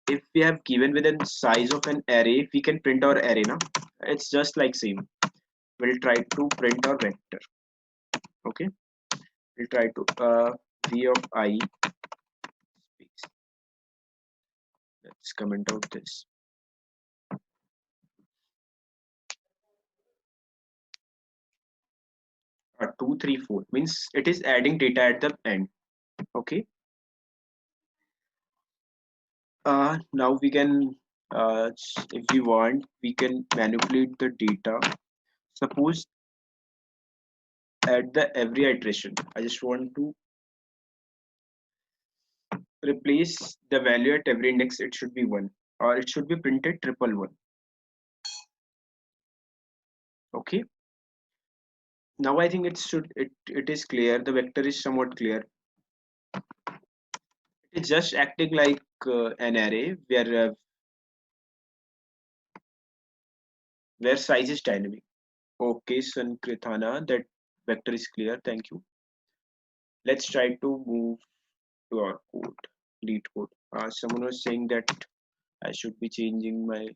if we have given within size of an array, we can print our array now. It's just like same. We'll try to print our vector. Okay, we'll try to v of I space. Let's comment out this. 2 3 4 means it is adding data at the end. Okay, now we can if we want, we can manipulate the data. Suppose at the every iteration I just want to replace the value at every index, it should be 1, or it should be printed 111. Okay, now I think it is clear, the vector is somewhat clear. It's just acting like an array where size is dynamic. Okay, Sankrithana, that vector is clear, thank you. Let's try to move to our code, lead code. Someone was saying that I should be changing my,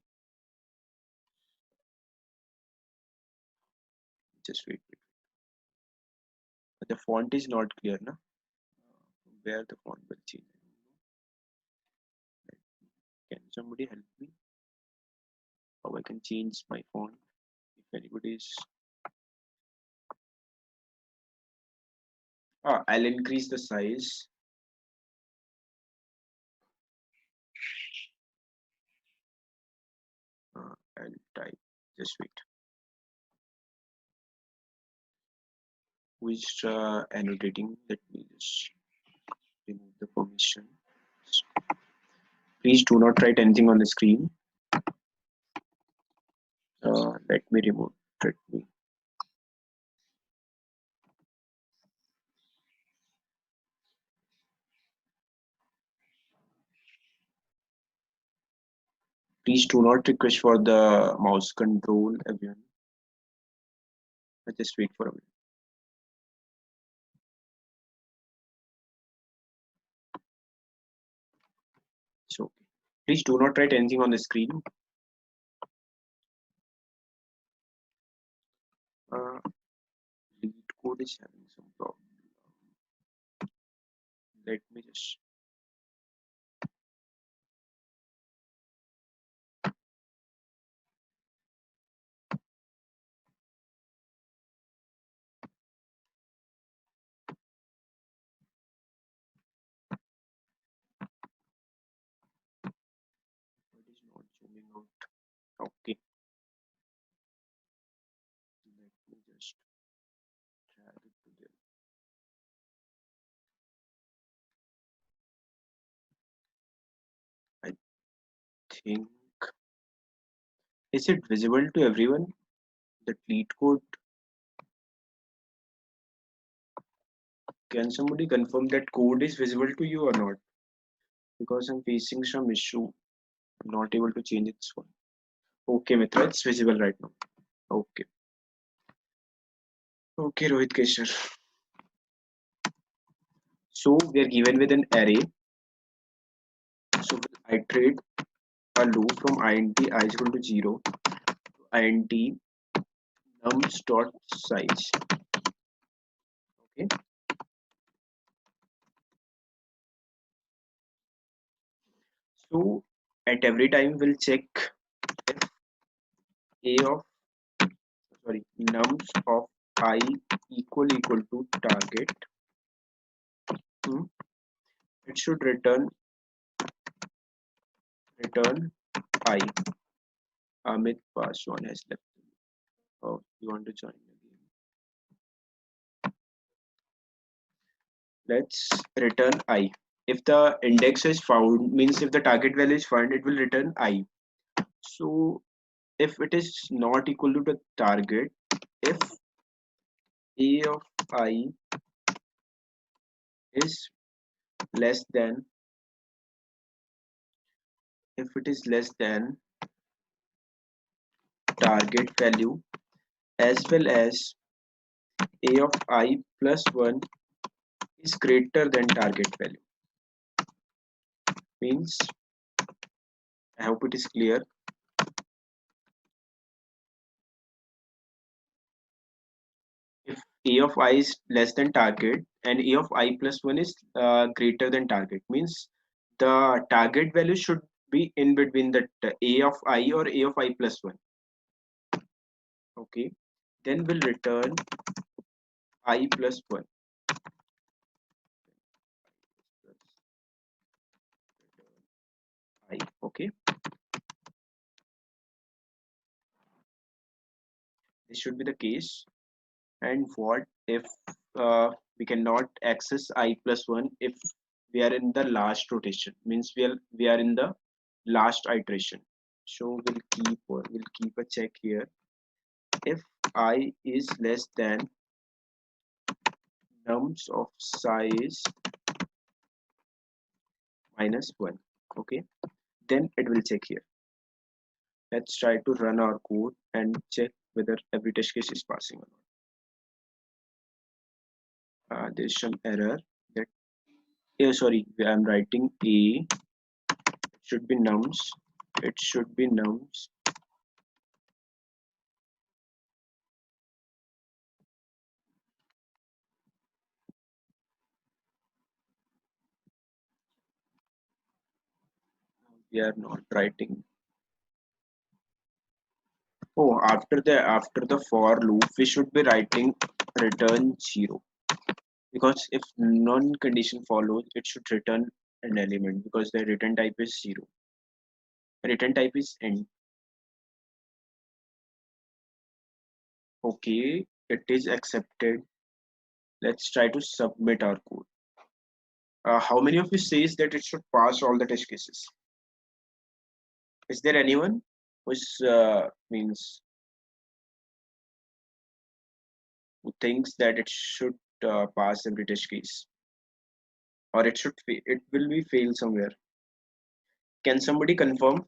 just wait. The font is not clear now. Where the font will change? Can somebody help me? How I can change my font? If anybody is, I'll increase the size. I'll type. Just wait. Who is annotating? Let me just remove the permission. Please do not write anything on the screen. Let me remove. Let me. Please do not request for the mouse control, everyone. Just wait for a minute. So, okay. Please do not write anything on the screen. Lead code is having some problem. Let me just. It is not zooming out. Okay. Let me just drag it to there. I think, is it visible to everyone? The lead code. Can somebody confirm that code is visible to you or not? Because I'm facing some issue. I'm not able to change this one. Okay, Mitra, it's visible right now. Okay. Okay, Rohit Keshar. So we are given with an array. So we'll iterate a loop from int I is equal to 0 to int nums dot size. Okay. So at every time we'll check if a of nums of I equal to target. It should return I. Amit Paswan has left. Oh, you want to join again? Let's return I. If the index is found, means if the target value is found, it will return I. So if it is not equal to the target, if a of I is less than, if it is less than target value as well as a of I plus 1 is greater than target value. Means, I hope it is clear. If a of I is less than target and a of I plus 1 is greater than target, means the target value should be in between the a of I or a of I plus 1. Okay, then we'll return I plus 1. I, okay, this should be the case. And what if we cannot access I plus 1 if we are in the last rotation, means we are in the last iteration. So we'll keep a check here. If I is less than nums of size minus 1, okay, then it will check here. Let's try to run our code and check whether every test case is passing or not. There's some error that, yeah, sorry, I'm writing a, it should be nums, it should be nums. We are not writing. Oh, after the for loop, we should be writing return 0, because if none condition follows, it should return an element because the return type is 0. Return type is int. Okay, it is accepted. Let's try to submit our code. How many of you says that it should pass all the test cases? Is there anyone who's means who thinks that it should pass every test case, or it will be fail somewhere? Can somebody confirm?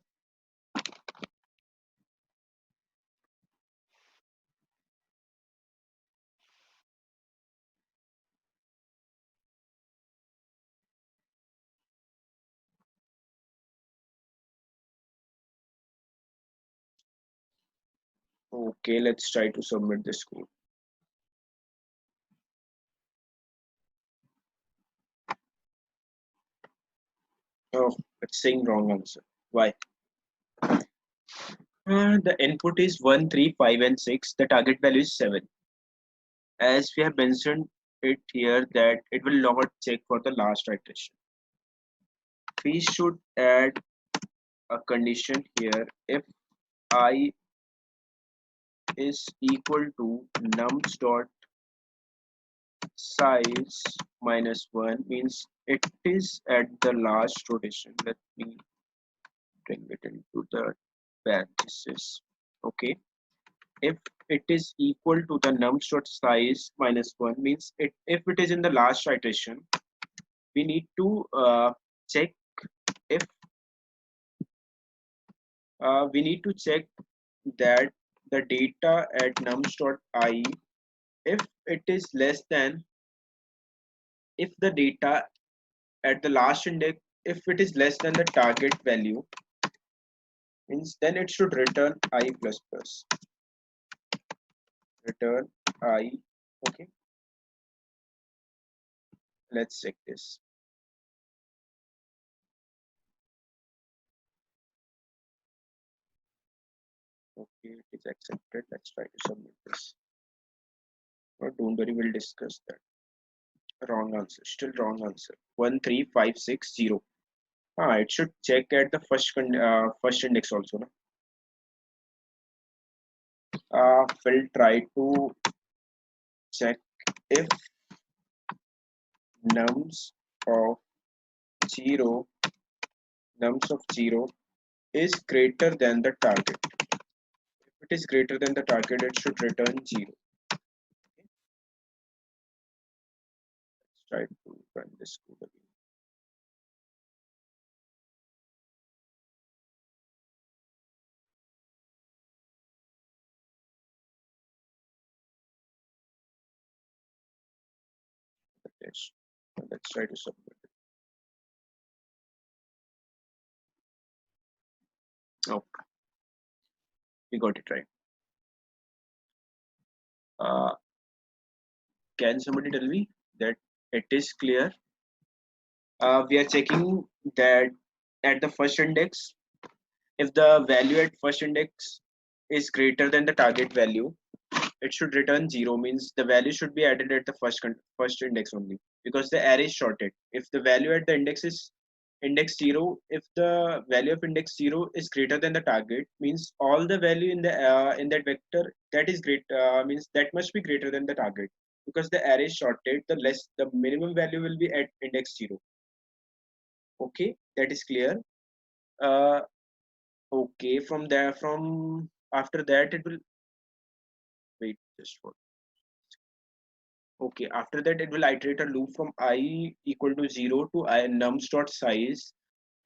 Okay, let's try to submit this code. Oh, it's saying wrong answer. Why? The input is 1, 3, 5, and 6. The target value is 7. As we have mentioned it here that it will not check for the last iteration. We should add a condition here. If I is equal to nums dot size minus 1, means it is at the last rotation. Let me bring it into the parenthesis. Okay, if it is equal to the nums dot size minus 1, means if it is in the last iteration, we need to check if that the data at nums dot I, if it is less than, if the data at the last index, if it is less than the target value, means then it should return I plus plus. Return I. Okay, let's check this. Okay, it is accepted. Let's try to submit this. Oh, don't worry, we'll discuss that. Wrong answer, still wrong answer. 13560. It should check at the first index also. No? We'll try to check if nums of 0 nums of 0 is greater than the target. If it is greater than the target, it should return 0. Let's try to run this code again. let's let's try to submit it. Okay, we got it right. Uh, can somebody tell me that it is clear? We are checking that at the first index, if the value at first index is greater than the target value, it should return 0, means the value should be added at the first index only, because the array is sorted. If the value at the index is index 0, if the value of index 0 is greater than the target, means all the value in that vector that is great, means that must be greater than the target, because the array is sorted, the minimum value will be at index 0. Okay, that is clear. uh, okay, from after that it will wait just for. Okay, after that it will iterate a loop from I equal to 0 to I nums dot size.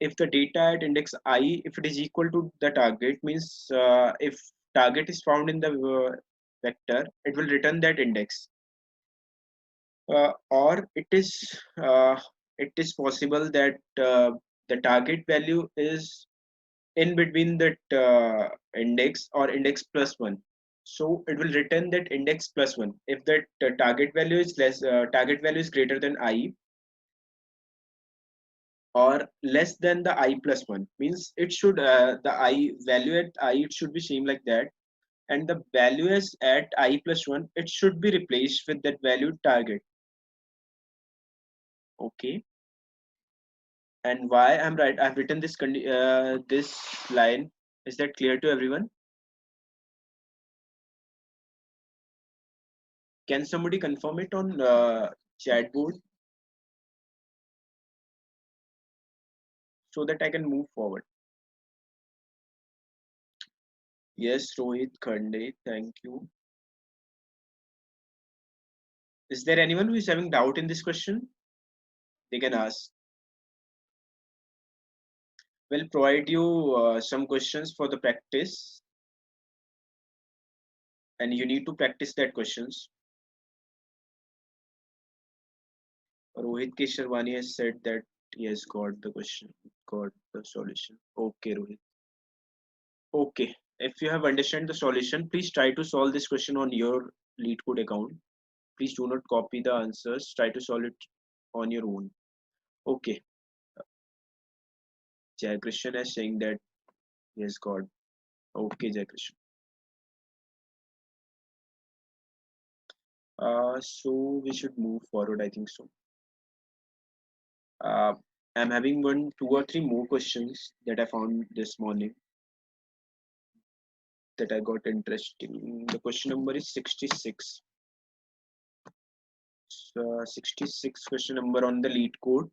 If the data at index I, if it is equal to the target, means if target is found in the vector, it will return that index. Or it is possible that the target value is in between that index or index plus 1, so it will return that index plus 1 if that target value is greater than I or less than the I plus 1, means it should the I value at I, it should be same like that, and the value is at I plus 1, it should be replaced with that value target. Okay, and why I'm right, I've written this line. Is that clear to everyone? Can somebody confirm it on chat board so that I can move forward? Yes, Rohit Khande, thank you. Is there anyone who is having doubt in this question? They can ask. We'll provide you some questions for the practice, and you need to practice that questions. Rohit Kesharwani has said that he has got the question, got the solution. Okay, Rohit. Okay. If you have understand the solution, please try to solve this question on your LeetCode account. Please do not copy the answers. Try to solve it on your own. Okay. Jai Christian is saying that he has got. Okay, Jai Christian. So we should move forward. I think so. Uh, I'm having two or three more questions that I found this morning that I got interesting. The question number is 66. 66 question number on the LeetCode.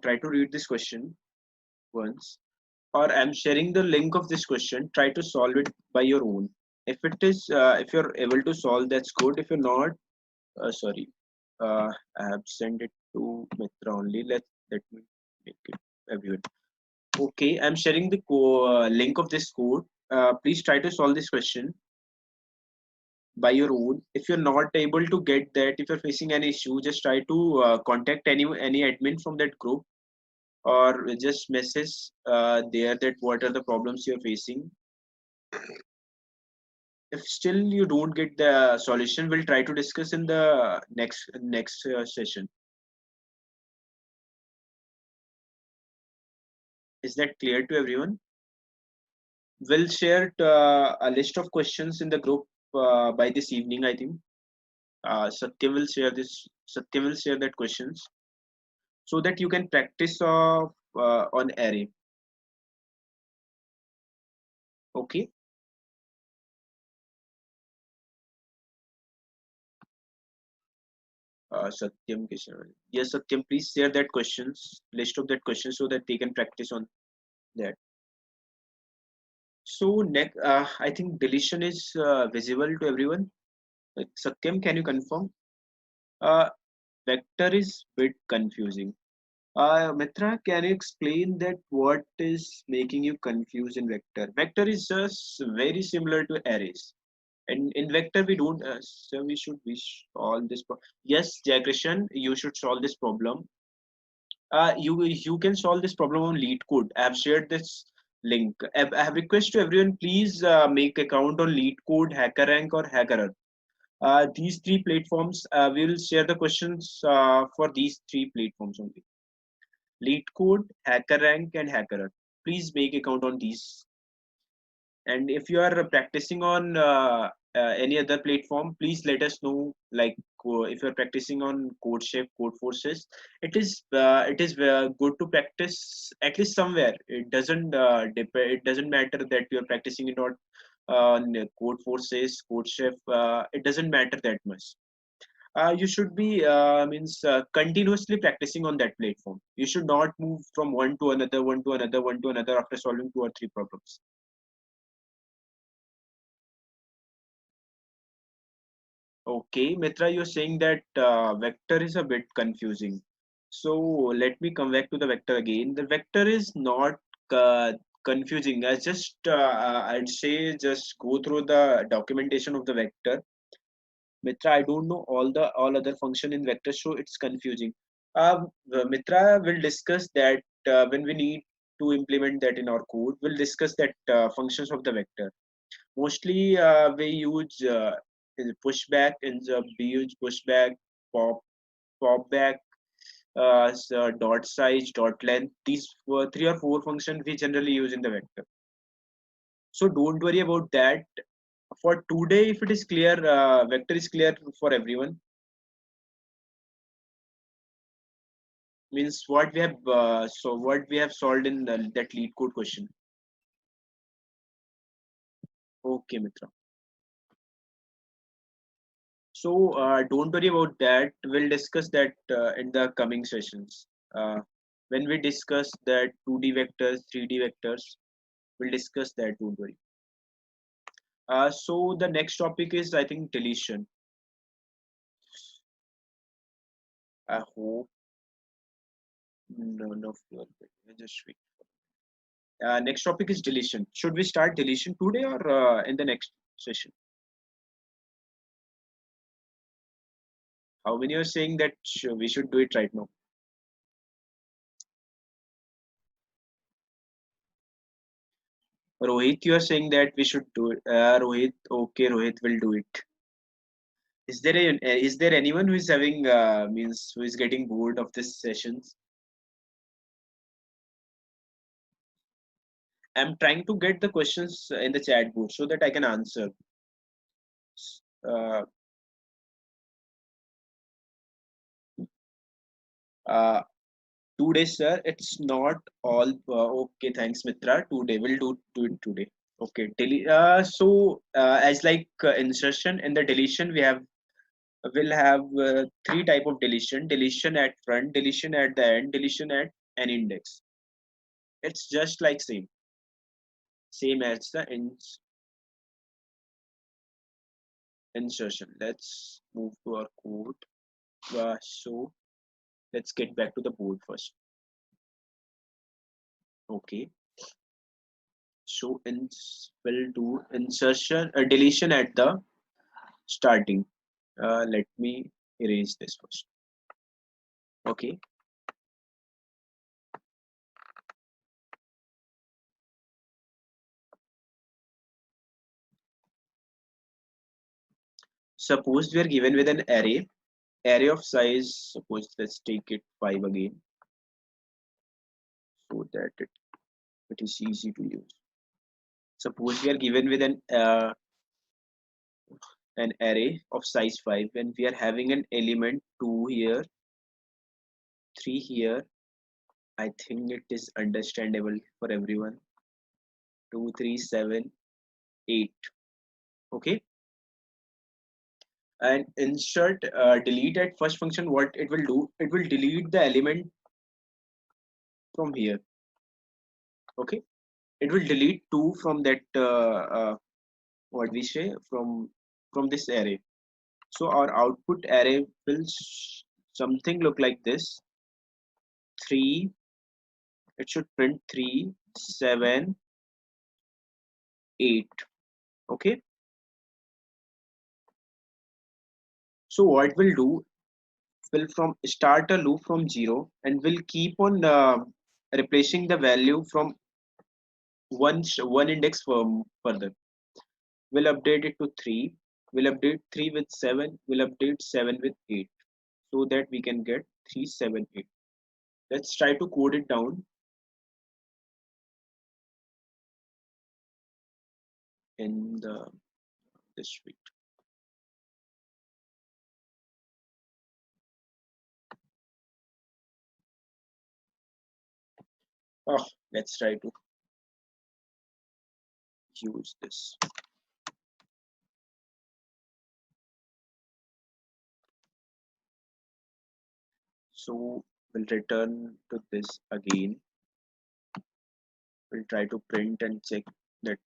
Try to read this question once, or I'm sharing the link of this question. Try to solve it by your own. If you're able to solve, that's good. If you're not, sorry, I have sent it to Mitra only. Let me make it everyone. Okay, I'm sharing the link of this code. Please try to solve this question by your own. If you're not able to get that, if you're facing any issue, just try to contact any admin from that group, or just message there that what are the problems you're facing. If still you don't get the solution, we'll try to discuss in the next session. Is that clear to everyone? We'll share a list of questions in the group by this evening, I think. Satyam will share that questions so that you can practice on array. Okay. Satyam Kishan. Yes, Satyam, please share that questions, list of that questions so that they can practice on that. So next, I think deletion is visible to everyone. Satyam, can you confirm? Uh, Vector is bit confusing. Mitra, can you explain that what is making you confused in vector? Vector is just very similar to arrays. And in vector, we don't. So we solve this. Yes, Jai Krishan, you should solve this problem. You can solve this problem on lead code. I have shared this link. I have request to everyone, please make account on lead code, HackerRank or HackerR. These three platforms, we will share the questions for these three platforms only. Lead code, HackerRank, and HackerR. Please make account on these. And if you are practicing on any other platform, please let us know. Like if you are practicing on CodeShip, Codeforces, it is good to practice at least somewhere. It doesn't it doesn't matter that you are practicing it on Codeforces, CodeShip. It doesn't matter that much. You should be means continuously practicing on that platform. You should not move from one to another, one to another, one to another after solving two or three problems. Okay, Mitra, you're saying that vector is a bit confusing. So let me come back to the vector again. The vector is not confusing. I'd say just go through the documentation of the vector. Mitra, I don't know all other function in vector, so it's confusing. Mitra will discuss that when we need to implement that in our code. We'll discuss that functions of the vector. Mostly we use pushback in the we use pushback, pop, pop back, dot size, dot length. These were three or four functions we generally use in the vector. So don't worry about that. For today, if it is clear, vector is clear for everyone. Means what we have what we have solved in that lead code question. Okay, Mitra. So don't worry about that. We'll discuss that in the coming sessions. When we discuss that 2D vectors, 3D vectors, we'll discuss that. Don't worry. So the next topic is, I think, deletion. I hope none of you are just wait. Next topic is deletion. Should we start deletion today or in the next session? How many are saying that we should do it right now? Rohit, you are saying that we should do it. Rohit, okay, Rohit will do it. Is there anyone who is having means who is getting bored of this sessions? I'm trying to get the questions in the chat board so that I can answer. Uh, uh, Today, sir. It's not all. Okay, thanks, Mitra. Today we'll do it today. Okay, as like insertion and the deletion, we'll have three type of deletion: deletion at front, deletion at the end, deletion at an index. It's just like same as the insertion. Let's move to our code. So let's get back to the board first. Okay. So we'll do insertion, deletion at the starting. Let me erase this first. Okay. Suppose we are given with an array of size. Suppose let's take it 5 again, so that it is easy to use. Suppose we are given with an array of size 5 and we are having an element 2 here, 3 here. I think it is understandable for everyone. 2, 3, 7, 8. Okay. And insert delete at first function, what it will do, it will delete the element from here. Okay. It will delete 2 from that what we say from this array. So our output array will something look like this. 3, it should print 3, 7, 8. Okay. So what we'll do, will from start a loop from 0 and we'll keep on replacing the value from one index further. We'll update it to 3. We'll update 3 with 7. We'll update 7 with 8, so that we can get 3, 7, 8. Let's try to code it down in this sheet. Oh, let's try to use this. So we'll return to this again. We'll try to print and check that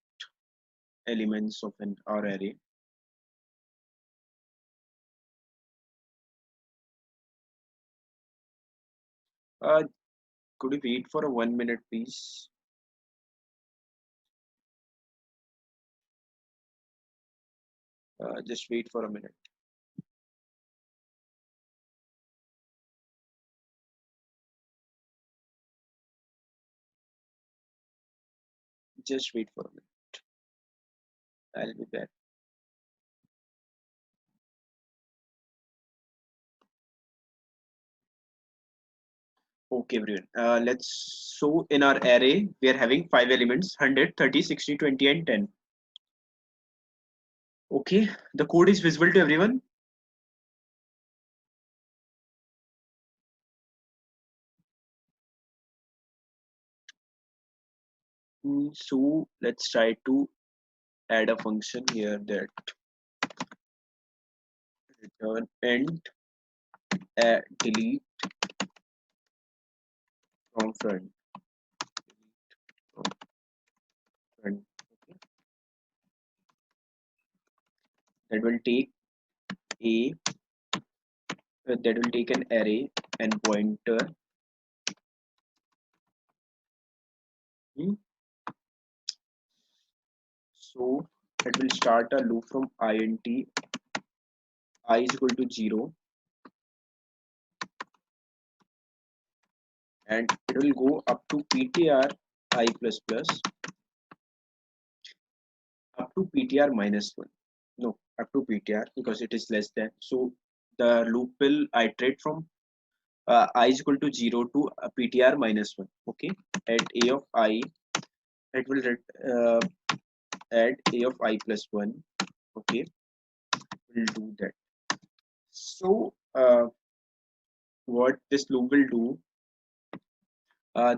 elements of an array. Could you wait for a 1 minute, please? Just wait for a minute. Just wait for a minute. I'll be back. Okay, everyone. So in our array, we are having 5 elements: 100, 30, 60, 20, and 10. Okay, the code is visible to everyone. So let's try to add a function here that return int delete from front. Okay. That will take a that will take an array and pointer. So it will start a loop from int I is equal to 0, and it will go up to ptr I plus plus up to ptr minus 1. No, up to ptr because it is less than. So the loop will iterate from I is equal to 0 to ptr minus 1. Okay, at a of I, it will add a of I plus 1. Okay, we'll do that. So what this loop will do,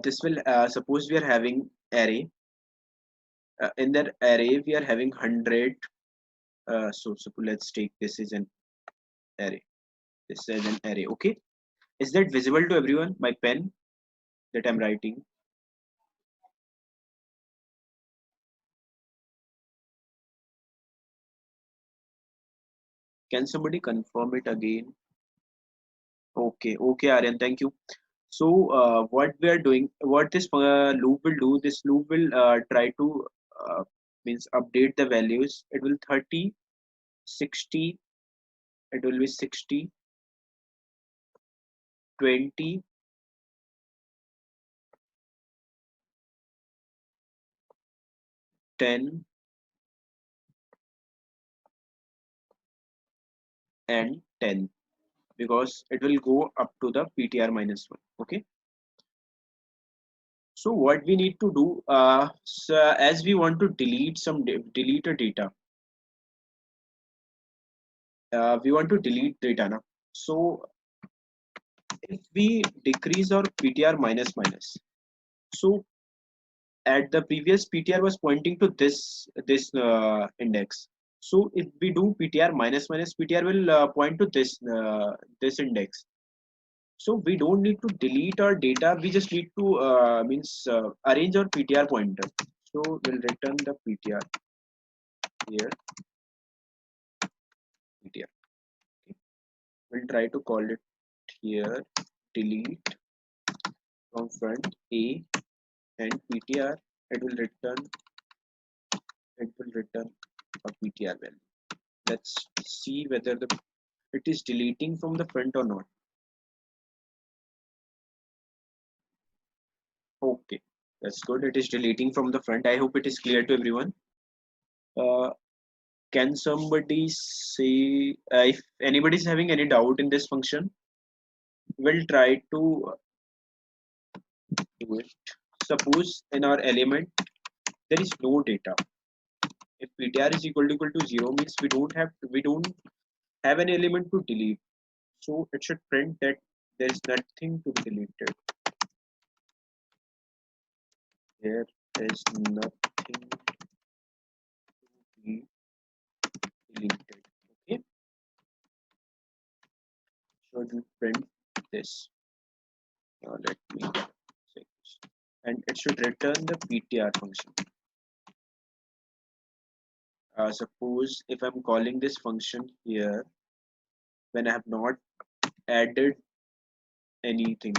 this will suppose we are having array. In that array we are having 100. So let's take this is an array. This is an array. Okay, is that visible to everyone? My pen that I'm writing. Can somebody confirm it again? Okay, Aryan, thank you. So what we are doing, what this loop will do, this loop will try to means update the values. It will 30, 60, it will be 60, 20, 10, and 10, because it will go up to the ptr minus 1. Okay, so what we need to do, so as we want to delete a data, we want to delete data now. So if we decrease our ptr minus minus, so at the previous ptr was pointing to this index. So if we do ptr minus minus, ptr will point to this index. So we don't need to delete our data, we just need to arrange our ptr pointer. So we'll return the ptr here, ptr. Okay. We'll try to call it here delete from front A and PTR, it will return a PTR value. Let's see whether it is deleting from the front or not. Okay, that's good. It is deleting from the front. I hope it is clear to everyone. Uh, can somebody say if anybody is having any doubt in this function? We'll try to do it. Suppose in our element there is no data. If PTR is equal to 0 means we don't have an element to delete. So it should print that there is nothing to be deleted. There is nothing to be deleted. Okay, should we print this? Let me say this. And it should return the PTR function. Suppose if I'm calling this function here when I have not added anything,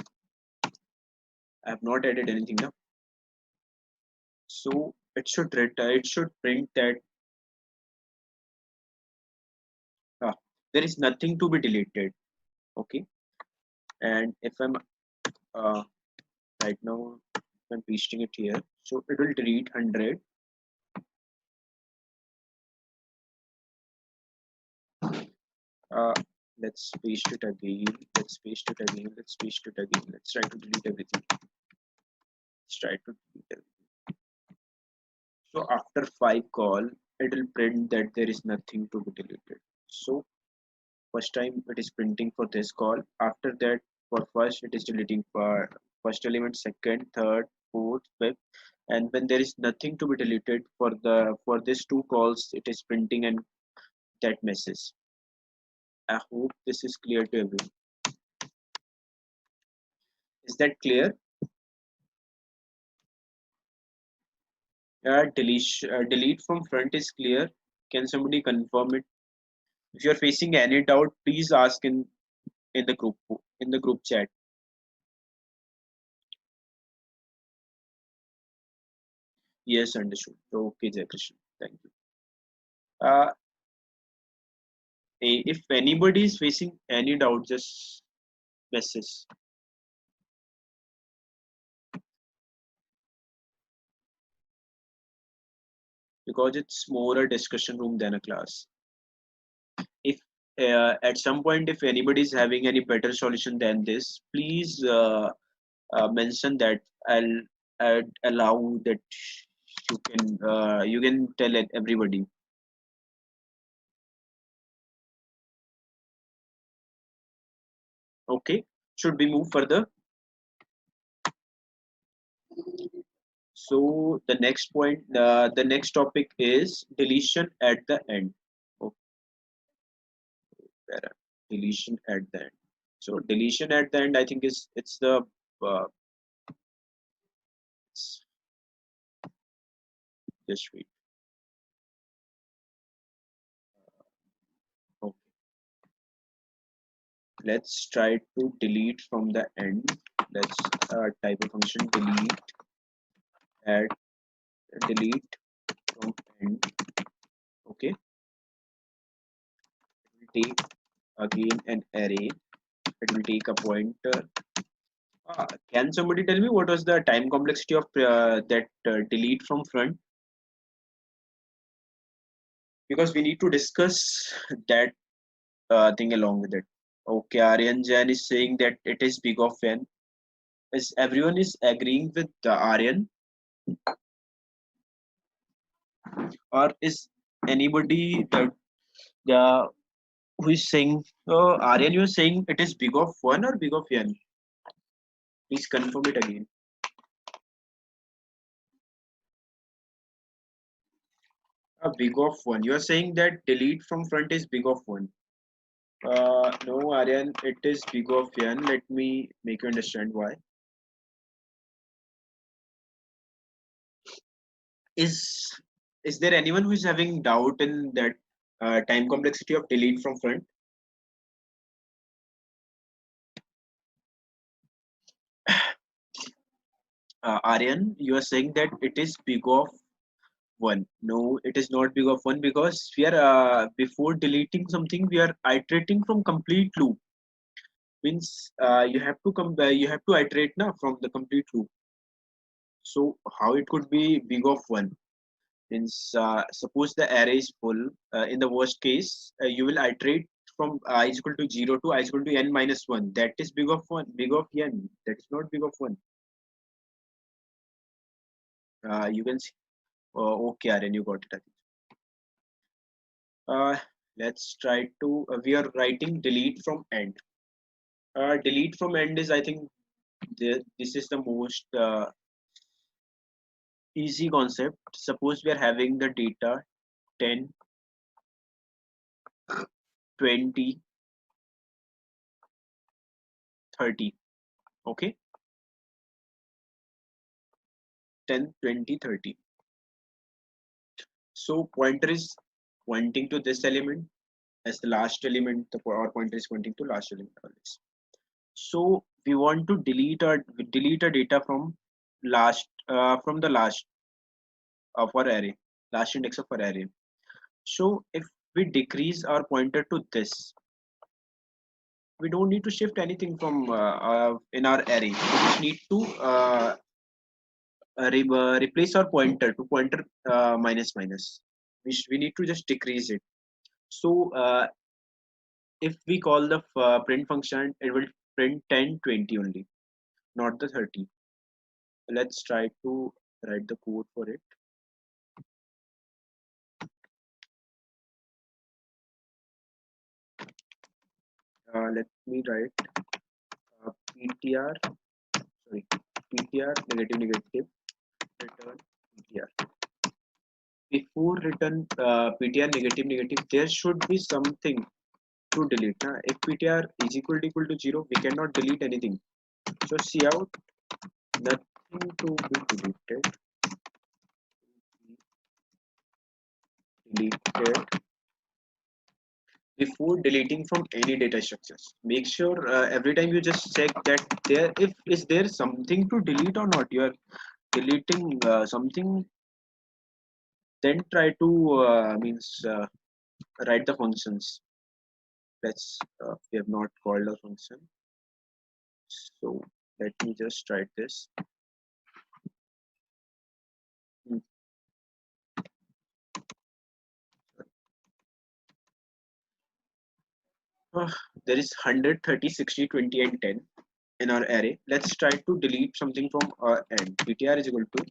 I have not added anything now. So it should return, it should print that there is nothing to be deleted. Okay, and if I'm right now I'm pasting it here, so it will delete 100. Uh, let's paste it again. Let's paste it again. Let's paste it again. Let's try to delete everything. Let's try to delete everything. So after 5 call, it will print that there is nothing to be deleted. So first time it is printing for this call. After that, for first it is deleting for first element, second, third, fourth, fifth, and when there is nothing to be deleted for these 2 calls, it is printing and that message. I hope this is clear to everyone. Is that clear? Delete from front is clear. Can somebody confirm it? If you are facing any doubt, please ask in the group chat. Yes, understood. Okay, Jai Krishna. Thank you. Uh, if anybody is facing any doubt, just message. Because it's more a discussion room than a class. If at some point, if anybody is having any better solution than this, please mention that. I'd allow that you can tell everybody. Okay, should we move further? So the next point, the next topic is deletion at the end. Okay, deletion at the end. So deletion at the end, I think it's the uh, just wait. Okay, let's try to delete from the end. Let's type a function delete from end. Okay, it will take again an array. It will take a pointer. Can somebody tell me what was the time complexity of that delete from front? Because we need to discuss that thing along with it. Okay, Aryan Jain is saying that it is big of n. Is everyone is agreeing with Aryan, or is anybody that who is saying? Aryan, you are saying it is big of 1 or big of n? Please confirm it again. Big of 1. You are saying that delete from front is big of 1. No, Aryan, it is big of n. Let me make you understand why. Is is there anyone who is having doubt in that time complexity of delete from front? Aryan, you are saying that it is big of 1. No, it is not big of 1 because we are before deleting something, we are iterating from complete loop. Means you have to iterate now from the complete loop. So how it could be big of 1? Means suppose the array is full. In the worst case, you will iterate from I is equal to 0 to I is equal to n minus 1. That is big of 1, big of n. That is not big of 1. You can see. Okay, Aryan, you got it. I think. Let's try to. We are writing delete from end. Delete from end is, I think, this is the most easy concept. Suppose we are having the data 10, 20, 30. Okay, 10, 20, 30. So pointer is pointing to this element as the last element. Our pointer is pointing to last element always. So we want to delete a data from the last of our array, last index of our array. So if we decrease our pointer to this, we don't need to shift anything from in our array. We just need to replace our pointer to pointer minus minus. We need to just decrease it. So if we call the print function, it will print 10, 20 only, not the 30. Let's try to write the code for it. Let me write ptr, sorry, ptr negative negative return ptr. Before return ptr negative negative, there should be something to delete. If ptr is equal to 0, we cannot delete anything. So cout nothing to be deleted, deleted before deleting from any data structures. Make sure every time you just check that there if is there something to delete or not. You are deleting something, then try to write the functions. Let's we have not called a function, so let me just write this. Hmm. Uh, there is 100, 30, 60, 20, and 10 in our array. Let's try to delete something from our end. ptr is equal to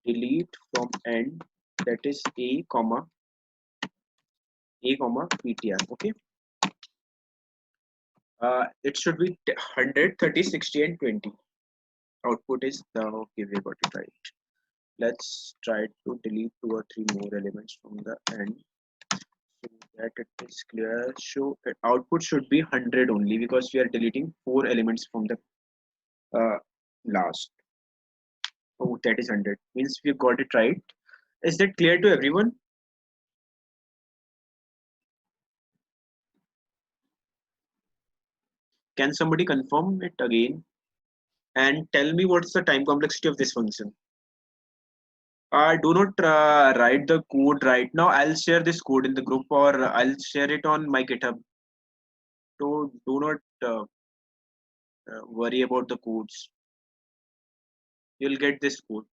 delete from end, that is a comma ptr. Okay, it should be 100, 30, 60, and 20. Output is the okay, we got it right. Let's try to delete 2 or 3 more elements from the end so that it is clear. So output should be 100 only because we are deleting 4 elements from the uh, last. Oh, that is 100. Means we got it right. Is that clear to everyone? Can somebody confirm it again and tell me what's the time complexity of this function? Do not write the code right now. I'll share this code in the group or I'll share it on my GitHub. So do not worry about the codes. You'll get this code.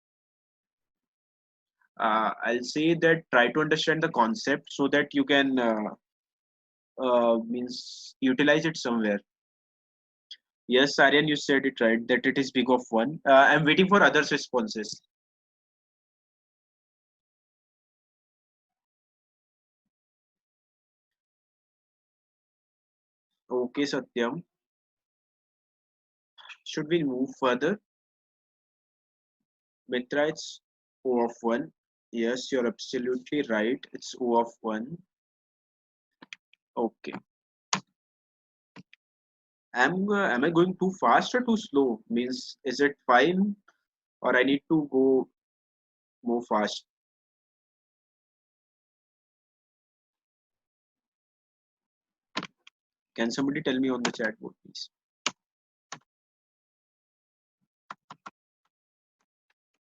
I'll say that try to understand the concept so that you can means utilize it somewhere. Yes, Aryan, you said it right that it is big of 1. I'm waiting for others' responses. Okay, Satyam. Should we move further? Mitra, it's O of 1. Yes, you're absolutely right. It's O of 1. Okay. Am I going too fast or too slow? Means is it fine or I need to go more fast? Can somebody tell me on the chat board, please?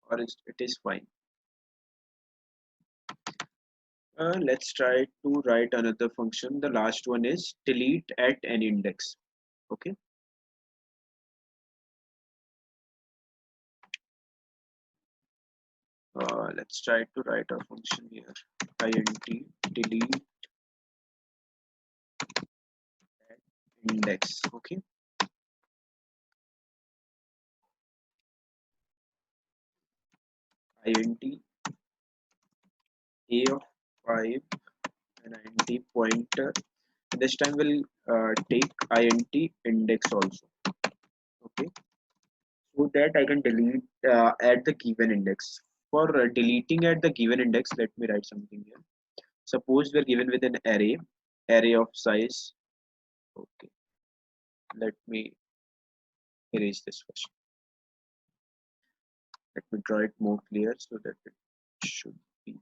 or it is fine. Let's try to write another function. The last one is delete at an index. Okay. Let's try to write a function here. Int delete at index. Okay. Int a of 5 and int pointer. This time we'll take int index also. Okay. So that I can delete at the given index. For deleting at the given index, let me write something here. Suppose we are given with an array of size. Okay, let me erase this first. Let me draw it more clear so that it should be.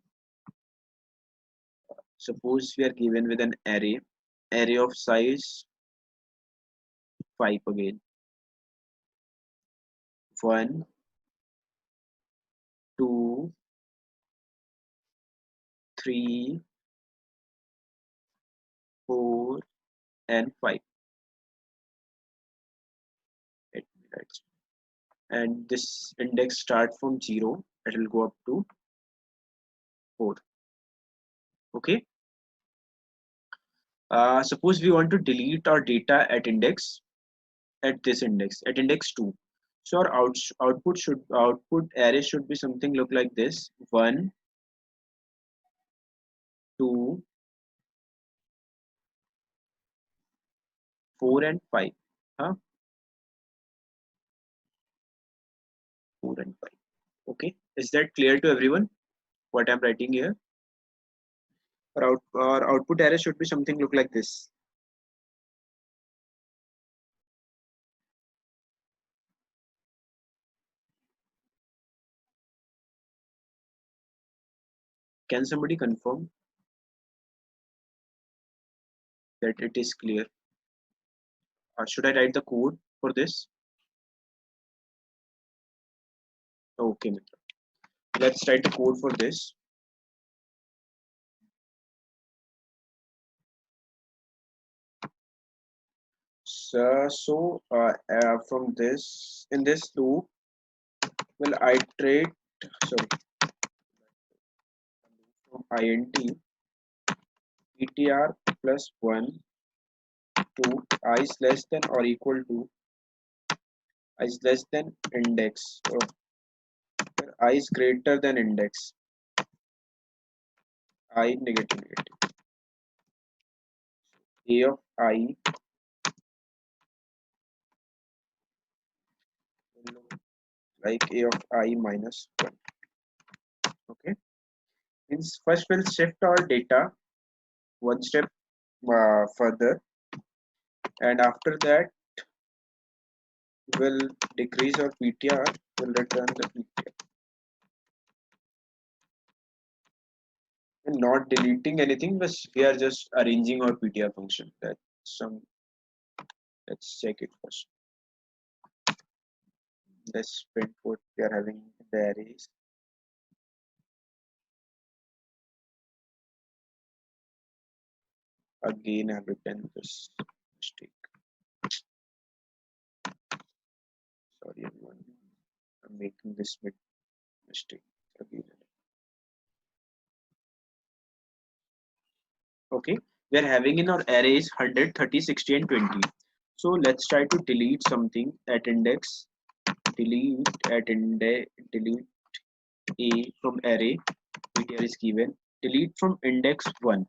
Suppose we are given with an array of size 5 again. 1, 2, 3, 4, and 5. Let me write. And this index start from 0. It will go up to 4. Okay. Suppose we want to delete our data at this index at index 2. So our output array should be something look like this: 1, 2, 4, and 5. Huh? 4 and 5. Okay, is that clear to everyone? What I'm writing here? Our output array should be something look like this. Can somebody confirm that it is clear? Should I write the code for this? Okay, Mitra. Let's write the code for this. So from this, in this loop, we'll iterate, sorry, from int ptr plus 1 to I is less than or equal to I is less than index, or I is greater than index, I negative a of I will look like a of I minus 1. Okay, means first we'll shift our data one step further, and after that we'll decrease our ptr, we'll return the ptr and not deleting anything, but we are just arranging our ptr function. That's some, let's check it first. Let's print what we are having in the arrays. Again, I've written this mistake. Sorry, everyone. I'm making this mistake again. Okay, we are having in our arrays 100, 30, 60, and 20. So let's try to delete something at index. Delete delete a from array. Ptr is given. Delete from index 1.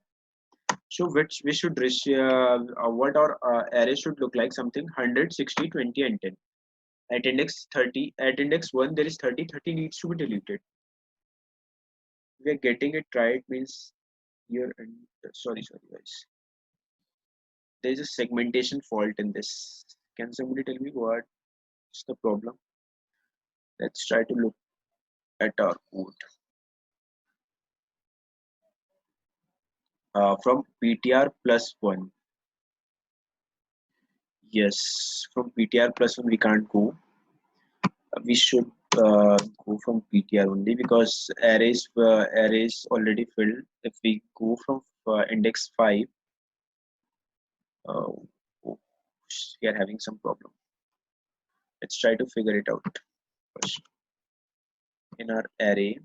So which we should what our array should look like, something 100, 60, 20, and 10. At index 30, at index 1 there is 30. 30 needs to be deleted. We are getting it right, means here, and sorry guys, there is a segmentation fault in this. Can somebody tell me what's the problem? Let's try to look at our code. From ptr plus 1. Yes, from ptr plus 1 we can't go. We should go from PTR only because arrays already filled. If we go from index 5, uh, oh, we are having some problem. Let's try to figure it out first. In our array,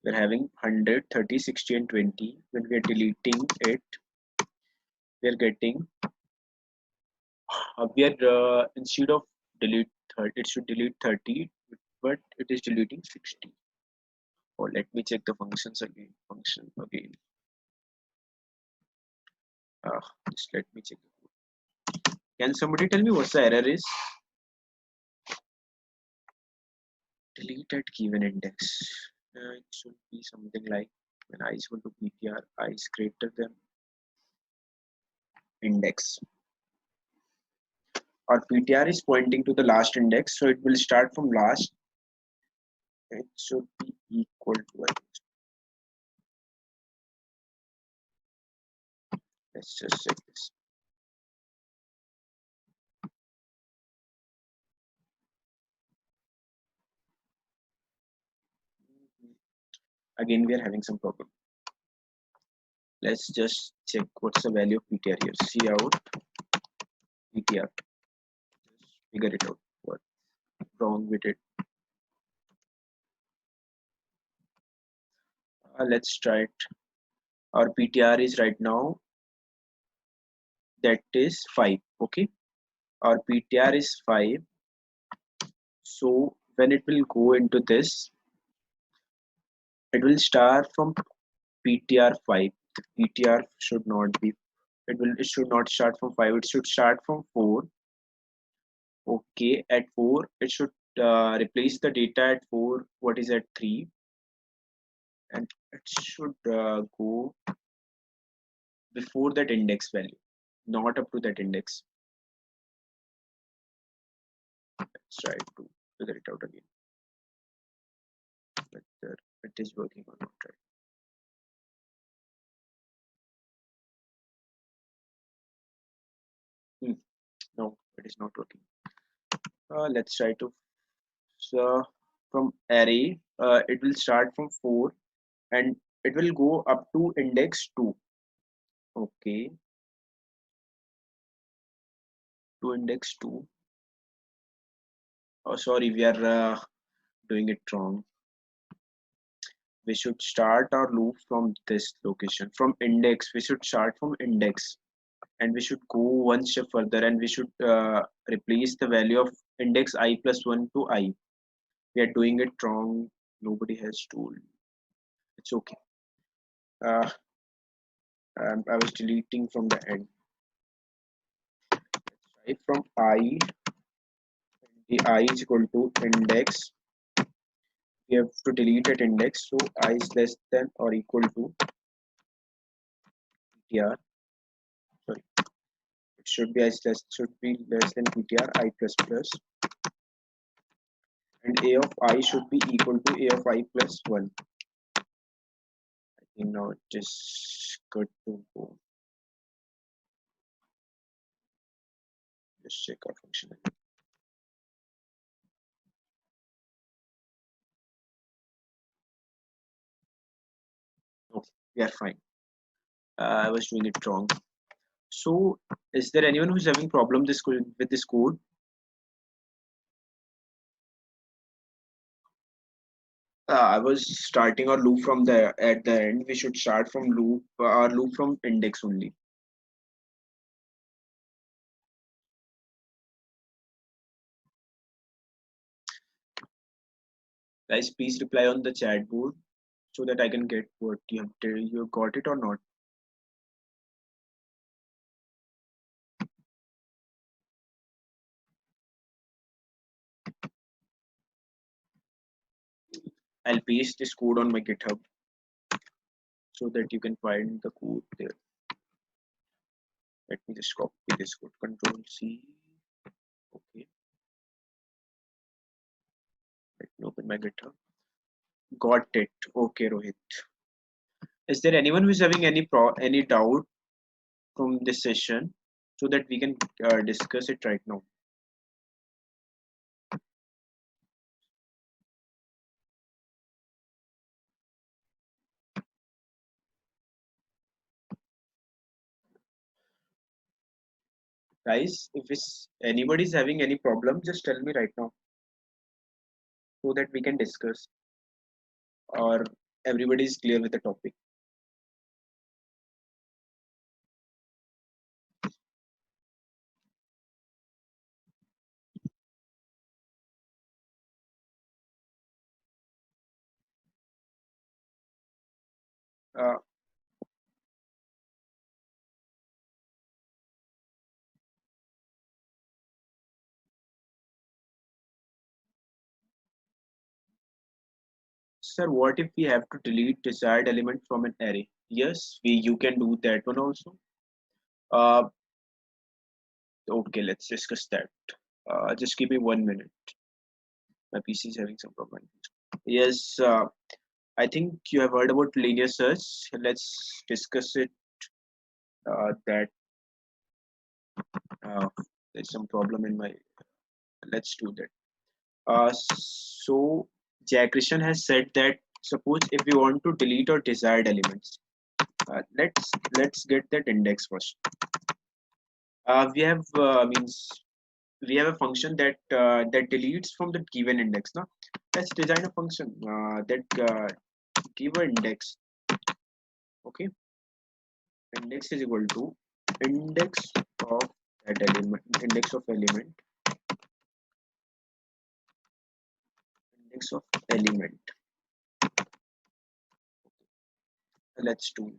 we're having 100, 30, 60, and 20. When we are deleting it, we are getting we are instead of delete 30, it should delete 30, but it is deleting 60. Or let me check the functions again. Function again. Just let me check. Can somebody tell me what's the error is? Delete at given index. It should be something like when I is equal to PTR, I is greater than index. Our PTR is pointing to the last index, so it will start from last. It should be equal to. Let's just check this. Again, we are having some problem. Let's just check what's the value of PTR here. See out PTR. Just figure it out. What's wrong with it? Let's try it. Our PTR is right now, that is 5. Okay, our PTR is 5. So when it will go into this, it will start from PTR 5. The PTR should not be, it should not start from 5, it should start from 4. Okay, at 4 it should replace the data at 4 what is at 3, and it should go before that index value, not up to that index. Let's try to figure it out again whether it is working or not. Right. No, it is not working. Let's try to. So from array, it will start from 4 and it will go up to index 2. Okay, to index 2. Oh, sorry, we are doing it wrong. We should start our loop from this location, from index. We should start from index and we should go one step further and we should replace the value of index I plus 1 to I. We are doing it wrong. Nobody has told. It's okay. Uh, I was deleting from the end. Right, from I, the I is equal to index. We have to delete at index, so I is less than or equal to PTR. Sorry, it should be less than PTR I plus plus, and A of I should be equal to A of I plus 1. I think now it is good to go. Just check our function. No, we are fine. I was doing it wrong. So, is there anyone who's having problem with this code? I was starting our loop from the at the end. We should start from our loop from index only. Guys, please reply on the chat board so that I can get what you got it or not. I'll paste this code on my GitHub so that you can find the code there. Let me just copy this code. Control C. Okay. Let me open my GitHub. Got it. Okay, Rohit. Is there anyone who's having any doubt from this session so that we can discuss it right now? Guys, if anybody's having any problem, just tell me right now so that we can discuss, or everybody is clear with the topic. Uh, Sir, what if we have to delete desired element from an array? Yes, you can do that one also. Uh, okay, let's discuss that. Just give me 1 minute. My PC is having some problem. Yes, I think you have heard about linear search. Let's discuss it. That there's some problem in my. Let's do that. So Jack Christian has said that suppose if we want to delete our desired elements, let's get that index first. We have means we have a function that deletes from the given index. Now let's design a function that give an index. Okay, index is equal to index of that element, index of element. Let's do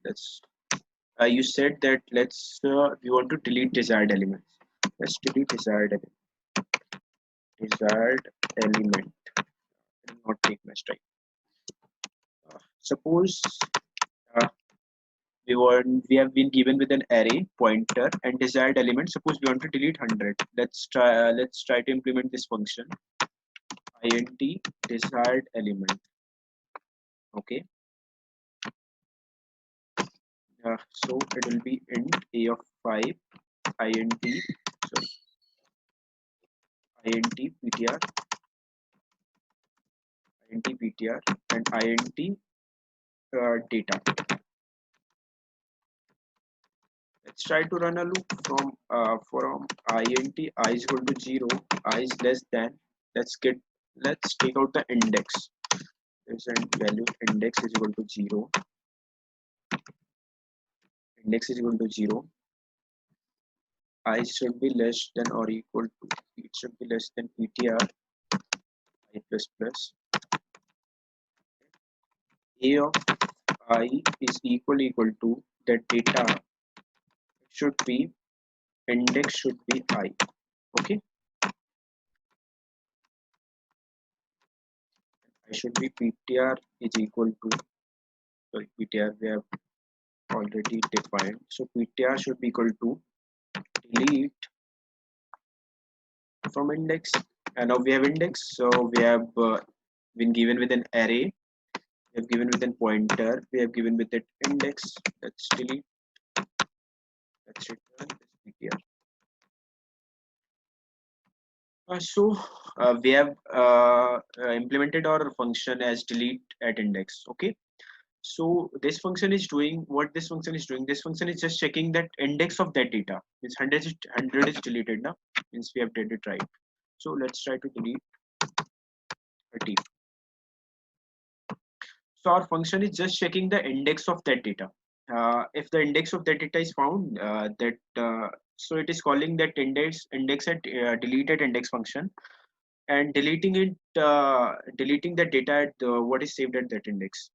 let's you said that we want to delete desired elements. Let's delete desired element. It will not take much time. Suppose uh, we have been given with an array pointer and desired element. Suppose we want to delete 100. Let's try to implement this function int desired element. Okay. So it will be int a of 5 int sorry int ptr and int data. Let's try to run a loop from int I is equal to 0, I is less than. Let's take out the index. There's a value index is equal to 0. Index is equal to 0. I should be less than or equal to, it should be less than ptr I plus plus. A of I is equal to the data should be index should be I. Okay, I should be ptr is equal to, sorry, ptr we have already defined, so ptr should be equal to delete from index, and now we have index, so we have been given with an array, we have given with a pointer, we have given with it index. Let's delete, let's return this ptr. We have implemented our function as delete at index. Okay, so this function is doing what this function is doing. This function is just checking that index of that data. Means 100 is deleted now. Means we have did it right. So let's try to delete 30. So our function is just checking the index of that data. If the index of that data is found, so it is calling that index at deleted index function and deleting the data at what is saved at that index.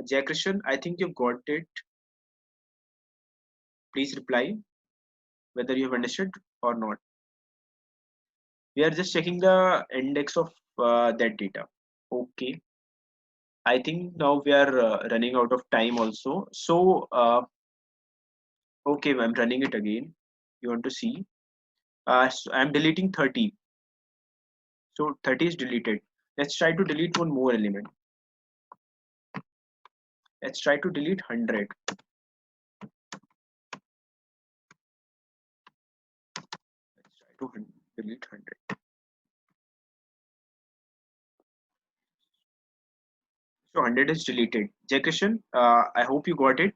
Jay Christian, I think you got it. Please reply whether you have understood or not. We are just checking the index of that data. Okay. I think now we are running out of time also. So, okay, I'm running it again. You want to see? So I'm deleting 30. So 30 is deleted. Let's try to delete one more element. Let's try to delete 100. Let's try to delete 100. So 100 is deleted. Jay Christian, I hope you got it.